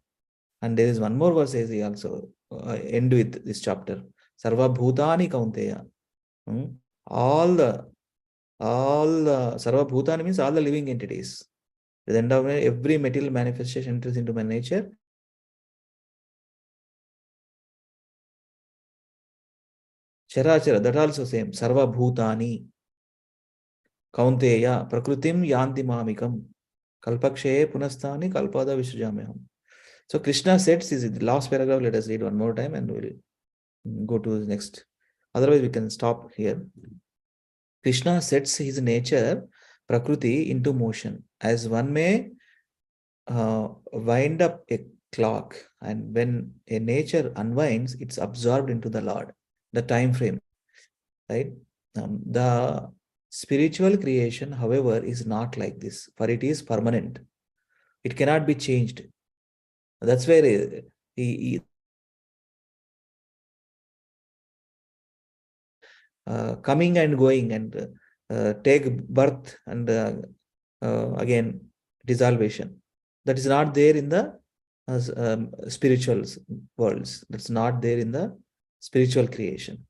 And there is one more verse as he also end with this chapter. Sarva Bhutani Kaunteya. All the All Sarva Bhutani means all the living entities. At the end of it, every material manifestation enters into my nature. Charachara, that also same. Sarva Bhutani. Kaunteya, Prakritim Yanti Mamikam. Kalpakshe Punasthani Kalpada Vishjameham. So Krishna sets is the last paragraph. Let us read one more time and we'll go to the next. Otherwise, we can stop here. Krishna sets his nature, Prakriti, into motion. As one may wind up a clock, and when a nature unwinds, it's absorbed into the Lord, the time frame, right? The spiritual creation, however, is not like this, for it is permanent. It cannot be changed. That's where coming and going and take birth and again dissolution. That is not there in the spiritual worlds. That's not there in the spiritual creation.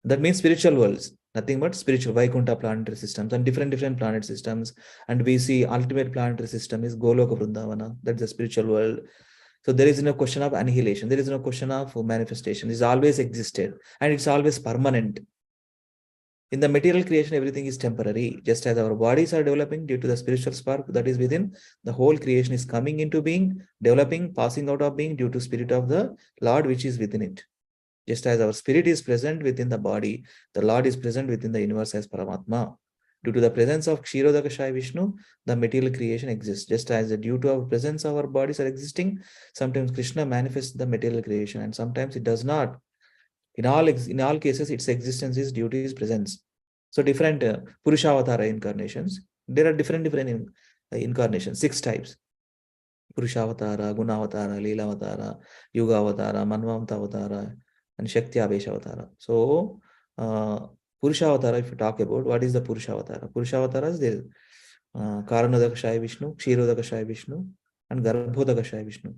That means spiritual worlds, nothing but spiritual Vaikuntha planetary systems and different planet systems. And we see ultimate planetary system is Goloka Vrindavana. That's the spiritual world. So there is no question of annihilation. There is no question of manifestation. It's always existed and it's always permanent. In the material creation, everything is temporary. Just as our bodies are developing due to the spiritual spark that is within, the whole creation is coming into being, developing, passing out of being due to spirit of the Lord which is within it. Just as our spirit is present within the body, the Lord is present within the universe as Paramatma. Due to the presence of Kshirodakashaya Vishnu, the material creation exists. Just as due to our presence, our bodies are existing, sometimes Krishna manifests the material creation and sometimes it does not. In all cases, its existence is due to his presence. So different Purushavatara incarnations. There are different incarnations, 6 types. Purushavatara, Gunavatara, Leelavatara, Yugavatara, Manvamtavatara, and Shakti Aveshavatara. So Purushavatara, if you talk about, what is the Purushavatara? Purushavatara is there. Karanodakashaya Vishnu, Kshirodakashaya Vishnu, and Garbhodakashaya Vishnu.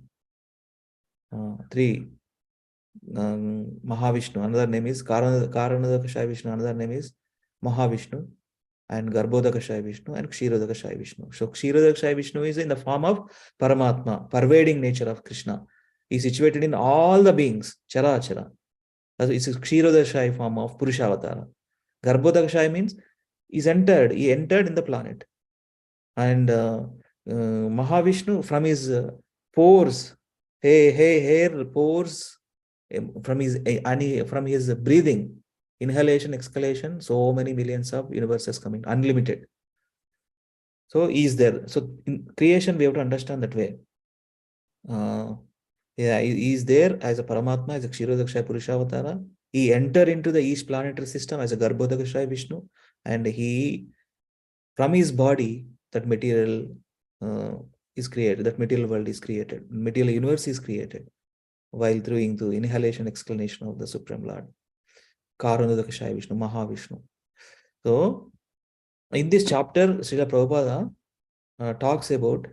3. Mahavishnu, another name is Karanodakashaya Vishnu, another name is Mahavishnu, and Garbhodakashaya Vishnu and Kshirodakashaya Vishnu. So Kshirodakashaya Vishnu is in the form of Paramatma, pervading nature of Krishna. He is situated in all the beings, Chara Chara. It's a Kshirodakashaya form of Purushavatara. Garbhodakashaya means he entered in the planet. And Mahavishnu from his pores, hair pores, from his breathing, inhalation, exhalation, so many millions of universes coming, unlimited. So he is there. So in creation, we have to understand that way. He is there as a Paramatma, as a Kshirodakashaya Purushavatara. He entered into the each planetary system as a Garbhodakashaya Vishnu, and he, from his body, that material is created, that material world is created, material universe is created, while through inhalation, exclamation of the Supreme Lord. Karanodakashaya Vishnu, Mahavishnu. So, in this chapter, Srila Prabhupada talks about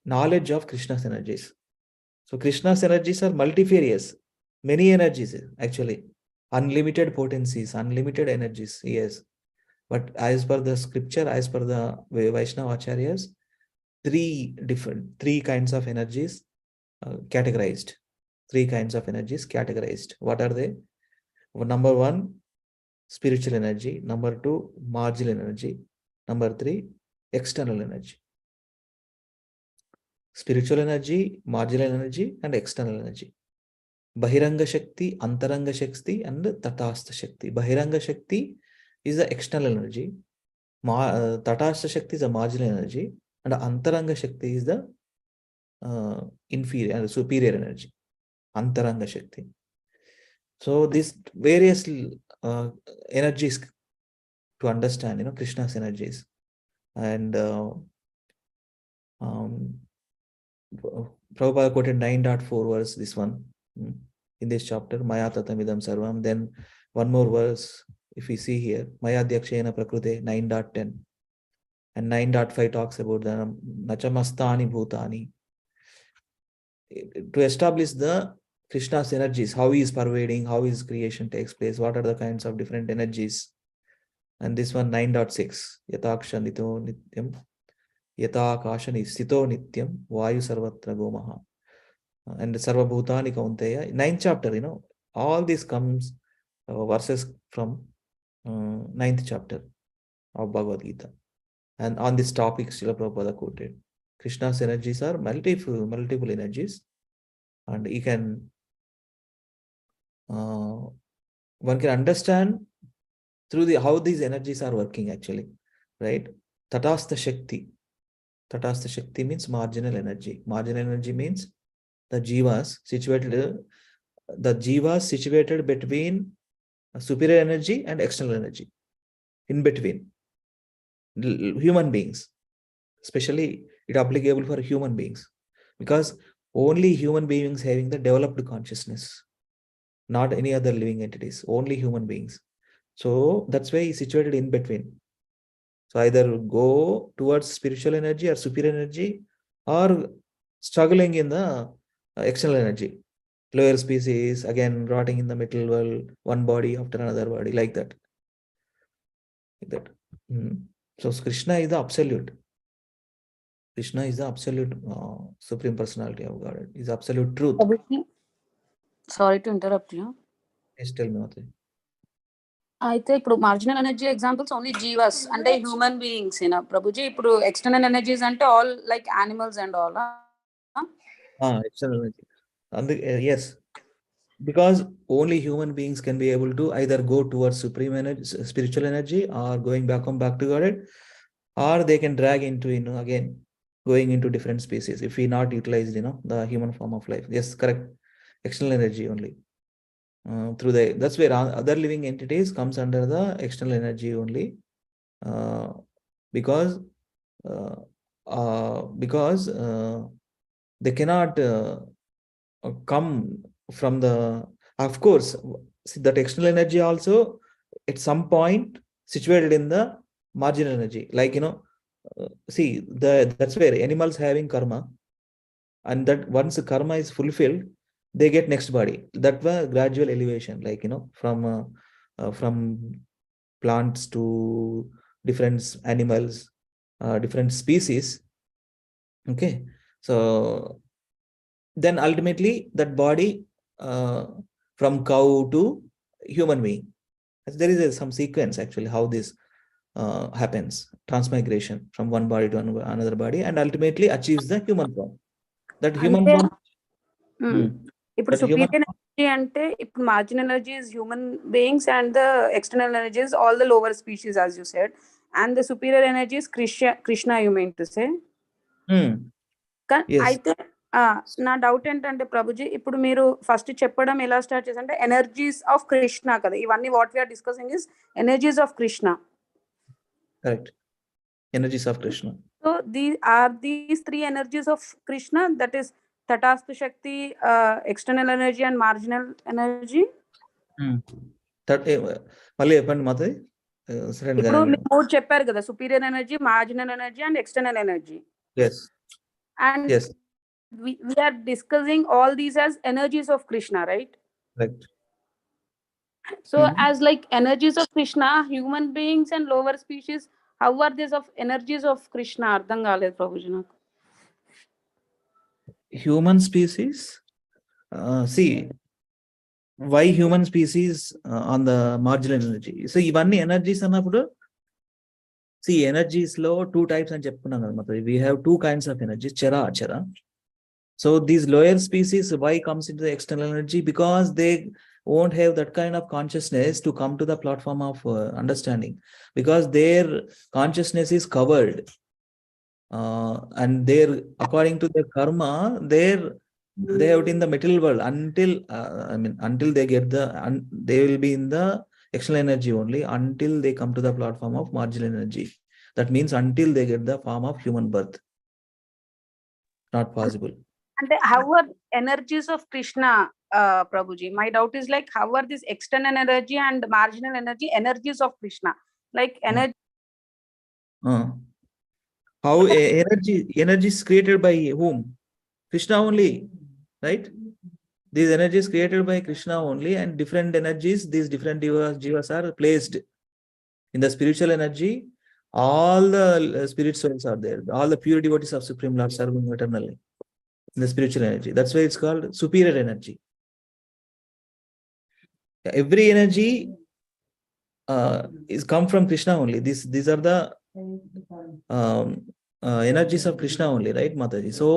knowledge of Krishna's energies. So, Krishna's energies are multifarious, many energies actually, unlimited potencies, unlimited energies, yes. But as per the scripture, as per the Vaishnava Acharyas, 3 kinds of energies categorized. 3 kinds of energies categorized. What are they? Number 1, spiritual energy. Number 2, marginal energy. Number 3, external energy. Spiritual energy, marginal energy, and external energy. Bahiranga Shakti, Antaranga Shakti, and Tatastha Shakti. Bahiranga Shakti is the external energy. Tatastha Shakti is the marginal energy. And Antaranga Shakti is the inferior and superior energy. Antaranga Shakti. So these various energies to understand, Krishna's energies. And Prabhupada quoted 9.4 verse, this one, in this chapter, Maya Tatamidam Sarvam. Then one more verse, if we see here, Maya Dyakshena Prakrute, 9.10. And 9.5 talks about the Nachamastani Bhutani. To establish the Krishna's energies, how he is pervading, how his creation takes place, what are the kinds of different energies. And this one 9.6, Yatakshanito Nityam, Yatakashani Sthito Nityam, Vayu Sarvatra Gomaha. And Sarva Bhutani Kaunteya, 9th chapter, all this comes verses from 9th chapter of Bhagavad Gita. And on this topic, Srila Prabhupada quoted, Krishna's energies are multiple energies, and he can one can understand through how these energies are working actually, right? Tatastha Shakti. Tatastha Shakti means marginal energy. Marginal energy means the jivas situated between superior energy and external energy, in between human beings. Especially it applicable for human beings, because only human beings having the developed consciousness, not any other living entities, only human beings. So that's why he's situated in between. So either go towards spiritual energy or superior energy, or struggling in the external energy. Lower species, again rotting in the middle world, one body after another body, like that. So Krishna is the absolute. Krishna is the absolute supreme personality of God. Is absolute truth.
Sorry to interrupt you.
Please tell me, Mataji.
అయితే ఇప్పుడు marginal energy examples only జీవస్ అంటే human beings ఏనా ప్రభుజీ? ఇప్పుడు external energies అంటే all like animals and all.
External energy. Yes, because only human beings can be able to either go towards supreme energy, spiritual energy, or going back to Godhead, or they can drag into again going into different species if we not utilize the human form of life. Yes, correct. External energy only. Through that's where other living entities comes under the external energy only, because they cannot come from the, of course, see, that external energy also at some point situated in the marginal energy, like see, that's where animals having karma, and that once the karma is fulfilled, they get next body. That was gradual elevation, like from plants to different animals, different species. Okay, so then ultimately that body from cow to human being, there is some sequence actually how this happens, transmigration from one body to another body, and ultimately achieves the human form. That human form.
ఇప్పుడు superior energy అంటే ఇప్పుడు marginal energy is human beings and the external energy is all the lower species as you said, and the superior energy is Krishna you mean to say. అయితే నా doubt ఏంటంటే ప్రభుజీ, ఇప్పుడు మీరు first చెప్పడం ఎలా స్టార్ట్ చేశారంటే ఎనర్జీస్ ఆఫ్ కృష్ణ కదా, ఇవన్నీ what we are discussing is energies of Krishna.
Correct. Energies of Krishna.
So these three energies of Krishna, that is Tatastha Shakti, external energy and marginal energy.
మళ్ళీ చెప్పండి మాతది.
ఇప్పుడు మీరు మూడు చెప్పారు కదా, superior energy, marginal energy and external energy.
Yes.
And yes, we are discussing all these as energies of Krishna, right?
Right.
So as like energies of Krishna, human beings and lower species, how are these of energies of Krishna? అర్థం కాలేదు ప్రభుజీ నాకు.
Human species, see, why human species on the marginal energy? So ఇవన్నీ energies అన్నప్పుడు, see, energies లో 2 types అని చెప్పుకున్నాం కదా మాతది. We have 2 kinds of energies, chara achara. So these lower species, why comes into the external energy? Because they won't have that kind of consciousness to come to the platform of understanding, because their consciousness is covered, and their, according to their karma, they have in the material world until they get they will be in the external energy only until they come to the platform of marginal energy. That means until they get the form of human birth. Not possible.
And how are energies of Krishna, Prabhuji? My doubt is like, how are this external energy and marginal energy energies of Krishna? Like energy.
How energy is created by whom? Krishna only, right? These energies created by Krishna only, and different energies, these different jivas are placed in the spiritual energy. All the spirit souls are there. All the pure devotees of Supreme Lord serving eternally in the spiritual energy. That's why it's called superior energy. Every energy is come from Krishna only. These are the energies of Krishna only, right, Mataji? So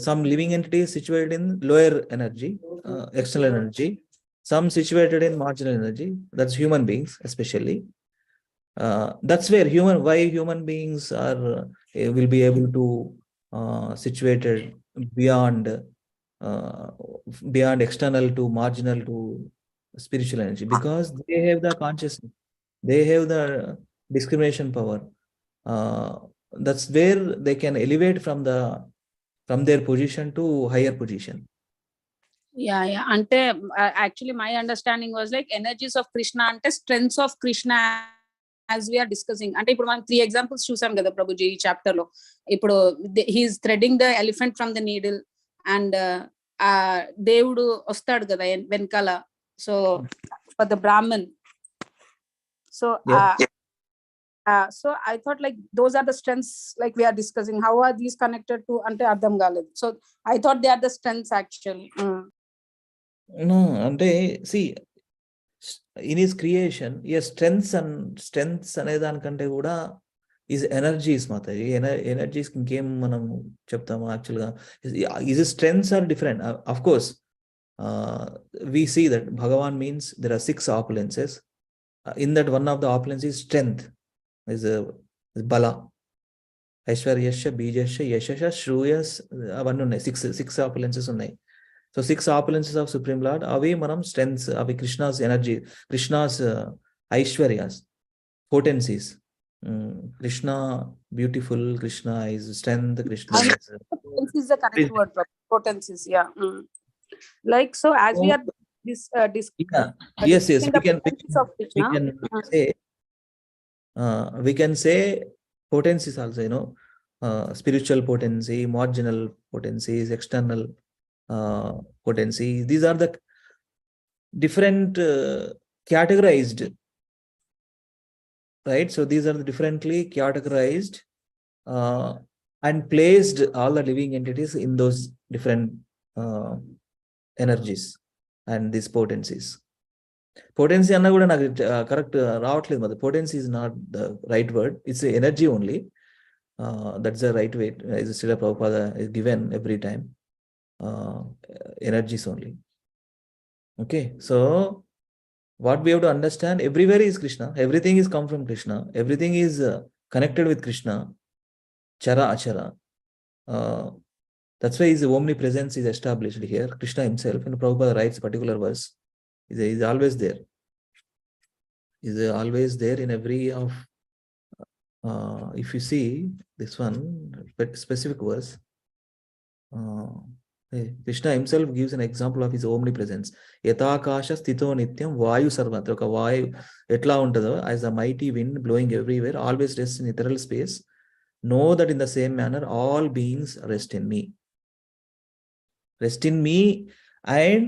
some living entity is situated in lower energy, external energy. Some situated in marginal energy. That's human beings, especially. That's where why human beings are will be able to situated beyond external to marginal to spiritual energy, because they have the consciousness, they have the discrimination power. That's where they can elevate from their position to higher position.
Yeah. Ante actually my understanding was like energies of Krishna ante strengths of Krishna, as we are discussing. Ante ఇప్పుడు మనం 3 examples చూసాం కదా ప్రభుజీ ఈ chapter లో. ఇప్పుడు he is threading the elephant from the needle, and దేవుడు వస్తాడు కదా వెనకాల, so for the Brahmin. So so I thought like those are the strengths like we are discussing. How are these connected to ante ardham galed. So I thought they are the strengths actually.
No, ante see, in his creation, yes, strengths అనే దానికంటే కూడా is energies, Mataji. Energies ఇంకేం మనం చెప్తాము యాక్చువల్గా. His strengths are different. Of course, we see that Bhagavan means there are 6 opulences. In that, one of the opulences is strength, is bala. Aishwaryasya, Bijasya, Yashasya, Shruyas, అవన్నీ ఉన్నాయి. 6 opulences ఉన్నాయి. So 6 opulences of Supreme Lord, avi manam strengths, avi Krishna's energy, Krishna's Aishwaryas, potencies. Krishna beautiful, Krishna is strength, Krishna is
Potency is the correct word. Potencies, yeah. Like so, as we are
yes,
the potencies of Krishna,
we can say potencies also, spiritual potency, marginal potencies, external potency. These are the different categorized, right? So these are the differently categorized and placed all the living entities in those different energies and these potencies. Potency anna kuda నాకు correct రావట్లేదు మరి. Potency is not the right word. It's energy only. That's the right way. As Srila Prabhupada is given every time. Energies only. Okay, so what we have to understand, everywhere is Krishna. Everything is come from Krishna. Everything is connected with Krishna. Chara achara. That's why his omnipresence is established here. Krishna himself, and Prabhupada writes a particular verse, is always there. Is always there in every of. If you see this one specific verse, Krishna himself gives an example of his omnipresence. Yatakasha sthito nityam vayu sarvatra. Oka vayu etla untado, as a mighty wind blowing everywhere, always rests in ethereal space. Know that in the same manner all beings rest in me. Rest in me, and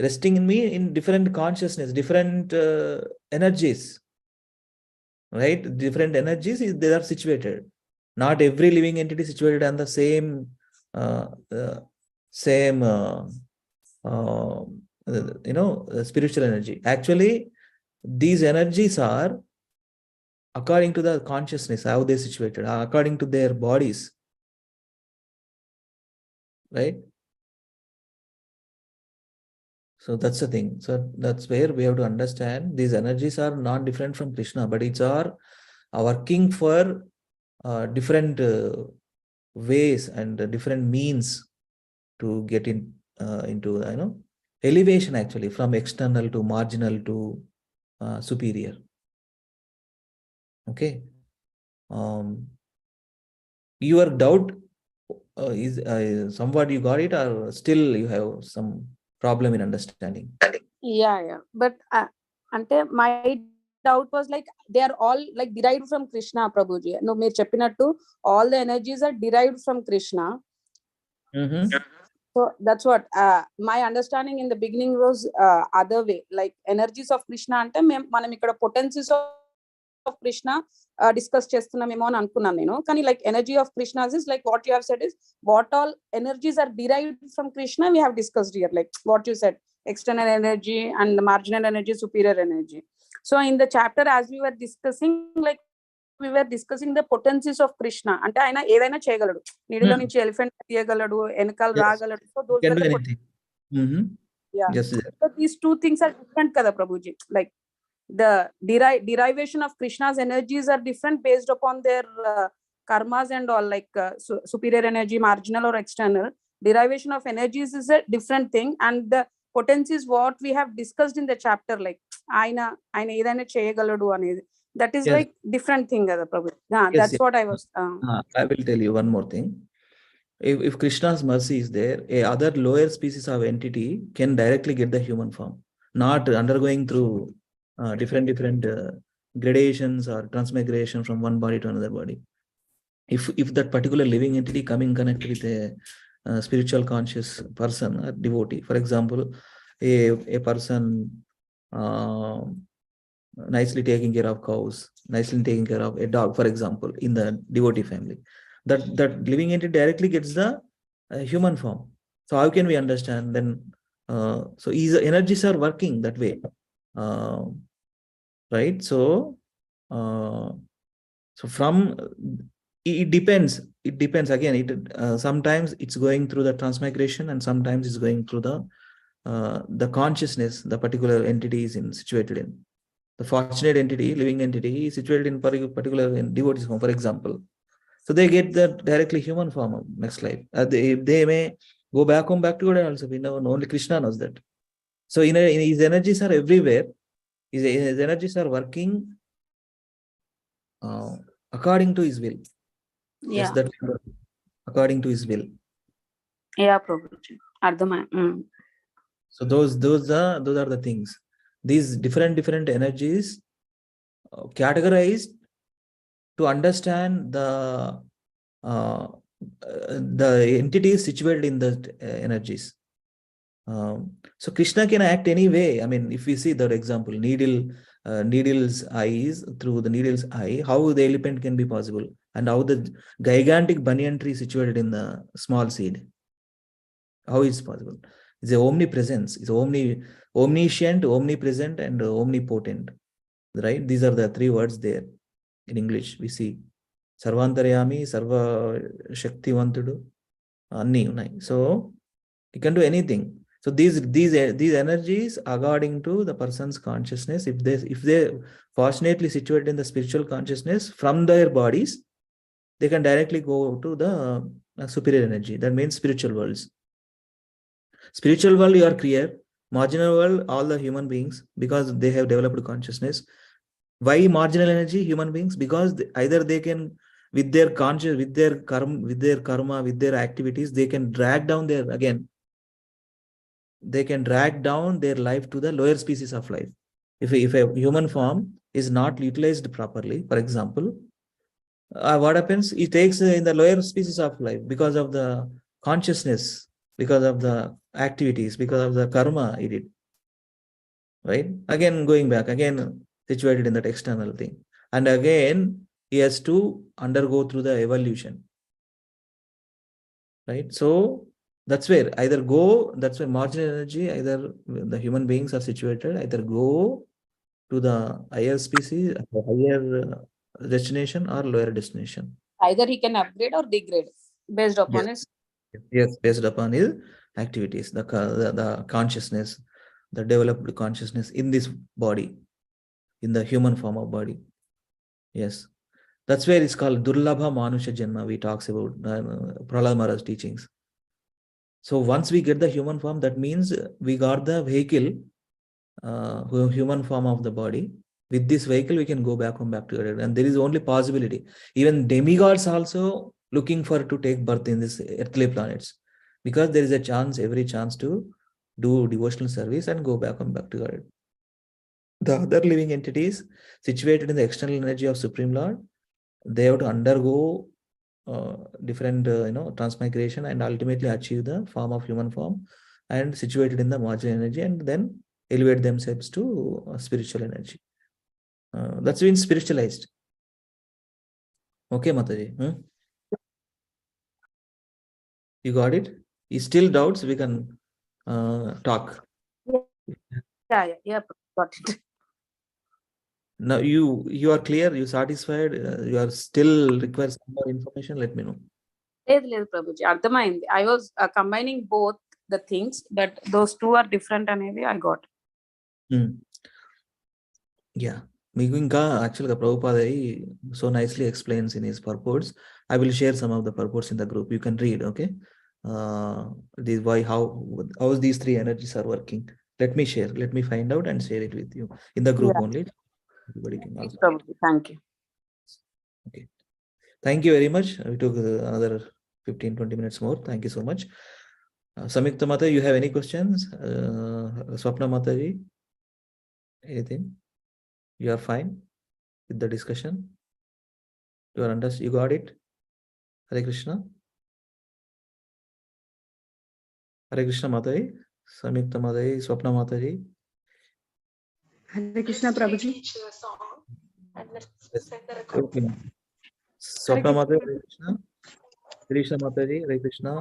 resting in me in different consciousness, different energies. Right? Different energies, they are situated. Not every living entity is situated on the same spiritual energy. Actually, these energies are according to the consciousness, how they situated, according to their bodies. Right? So that's the thing. So that's where we have to understand these energies are not different from Krishna, but it's are working for different ways and different means to get into elevation, actually, from external to marginal to superior. Okay. Your doubt is somewhat you got it, or still you have some problem in understanding?
Yeah. But ante my doubt was like they are all like derived from Krishna, Prabhuji. No, meer cheppinattu all the energies are derived from Krishna.
Mm-hmm.
So that's what my understanding in the beginning was other way, like energies of Krishna ante manam ikkada potencies of Krishna discuss చేస్తున్నామేమో అని అనుకున్నాను నేను. కానీ like energy of Krishna is like what you have said is what all energies are derived from Krishna we have discussed here, like what you said, external energy and the marginal energy, superior energy. So in the chapter as we were discussing, like we were discussing the potencies of Krishna. అంటే ఆయన ఏదైనా చేయగలడు, నీడిలో నుంచి elephant తీయగలడు, వెనకాల రాగలడు. So those
Can
were
do
the
anything.
yeah.
Yes.
So these two things are different kada Prabhuji. Like the derivation of Krishna's energies are different based upon their karmas and all, like superior energy, marginal or external. Derivation of energies is a different thing, and the potencies what we have discussed in the chapter, like ఆయన ఏదైనా చేయగలడు అనేది, that is
Yes.
like different thing kada Prabhu. Yeah,
Yes,
that's
yes.
what I was
I will tell you one more thing. If Krishna's mercy is there, a other lower species of entity can directly get the human form, not undergoing through different gradations or transmigration from one body to another body. If that particular living entity coming connect with a spiritual conscious person or devotee, for example, a person nicely taking care of cows, nicely taking care of a dog, for example, in the devotee family, that living entity directly gets the human form. So how can we understand then? So his energies are working that way, right? So from it depends. It depends again. Sometimes it's going through the transmigration, and sometimes it's going through the consciousness the particular entity is situated in. The fortunate entity, living entity, is situated in particular in devotee's home, for example. So they get the directly human form of next life. They may go back home, back to God also. We know only Krishna knows that. So his energies are everywhere. His energies are working according to his will.
yeah.
Yes, that according to his will.
Yeah, Prabhuji. అర్థమై.
So those are the things. These different energies categorized to understand the entities situated in the energies. So Krishna can act any way. I mean, if we see that example, needle's eyes, through the needle's eye, how the elephant can be possible, and how the gigantic banyan tree situated in the small seed, how it's possible. It's a omnipresence. It's omniscient, omnipresent, and omnipotent. Right? These are the three words there in English. We see Sarvantaryami, Sarva Shaktivantudu, Anni Unai. So he can do anything. So these energies, according to the person's consciousness, if they fortunately situated in the spiritual consciousness, from their bodies, they can directly go to the superior energy. That means spiritual worlds. Spiritual world, you are clear. Marginal world, all the human beings, because they have developed consciousness. Why marginal energy? Human beings, because either they can, with their conscious, with their karma, with their activities, they can drag down their life to the lower species of life. If a human form is not utilized properly, for example, what happens? It takes in the lower species of life because of the consciousness, because of the activities, because of the karma he did. Right? Again, going back, again situated in that external thing. And again, he has to undergo through the evolution. Right? So that's where that's where marginal energy, either the human beings are situated, either go to the higher species, higher destination, or lower destination.
Either he can upgrade or degrade based upon his.
Yes, based upon his activities, the consciousness, the developed consciousness in this body, in the human form of body. Yes, that's where it's called Durlabha Manusha Janma. We talks about Prahlad Maharaj teachings. So once we get the human form, that means we got the vehicle, human form of the body. With this vehicle, we can go back home, back to God. And there is only possibility. Even demigods also looking for to take birth in this earthly planets, because there is a chance, every chance to do devotional service and go back home, back to God. The other living entities situated in the external energy of Supreme Lord, they have to undergo different transmigration and ultimately achieve the form of human form and situated in the marginal energy and then elevate themselves to spiritual energy. That's been spiritualized. Okay, Mataji. You got it? If still doubts, we can talk.
Yeah, got it.
Now you are clear, you satisfied, you are still require some more information, let me know.
లేదు ప్రభుజీ అర్థమైంది. I was combining both the things, but those two are different అనేది I got.
Yeah. మీకు ఇంకా యాక్చువల్గా Prabhupada so nicely explains in his purports. I will share some of the purports in the group. You can read, okay? How these three energies are working. Let me share. Let me find out and share it with you in the group only. Everybody can also.
Thank you.
Okay. Thank you very much. We took another 15-20 minutes more. Thank you so much. Samyukta Mata, you have any questions? Swapna Mataji, anything? You are fine with the discussion? You got it? Hare Krishna. Hare Krishna Mataji, Samyukta Mataji, Swapna Mataji.
Hare Krishna Prabhuji.
Okay. Swapna Mataji, Hare Krishna. Krishna Mataji, Hare Krishna.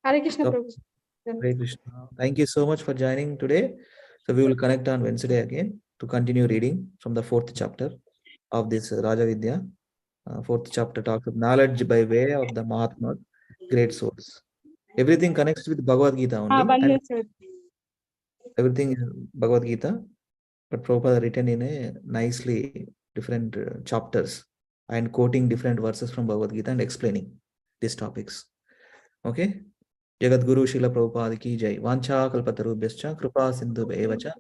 Hare Krishna Prabhuji.
Hare Krishna. Thank you so much for joining today. So we will connect on Wednesday again to continue reading from the 4th chapter of this Raja Vidya. 4th chapter talks of knowledge by way of the Mahatma, great souls. Everything connects with Bhagavad Gita only. And everything is Bhagavad Gita, but Prabhupada written in a nicely different chapters and quoting different verses from Bhagavad Gita and explaining these topics. Okay. Jagat Guru Srila Prabhupada ki jai. Vancha kalpatarubhyascha kripa sindhubheva cha.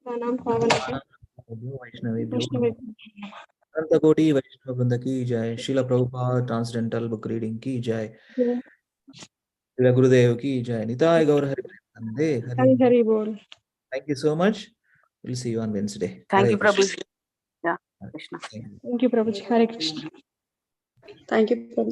Ananta Koti Vaishnava Vrinda ki jai. Srila Prabhupada Transcendental Book Reading ki jai. Srila Gurudev ki jai. Nitai Gaur Hari Nande Hari Bol. Thank you so much. We'll see you on Wednesday.
Thank
Hare
you,
Krishna.
Prabhuji. Yeah, Krishna.
Thank you, Prabhuji. Hare Krishna. Thank you, Prabhuji.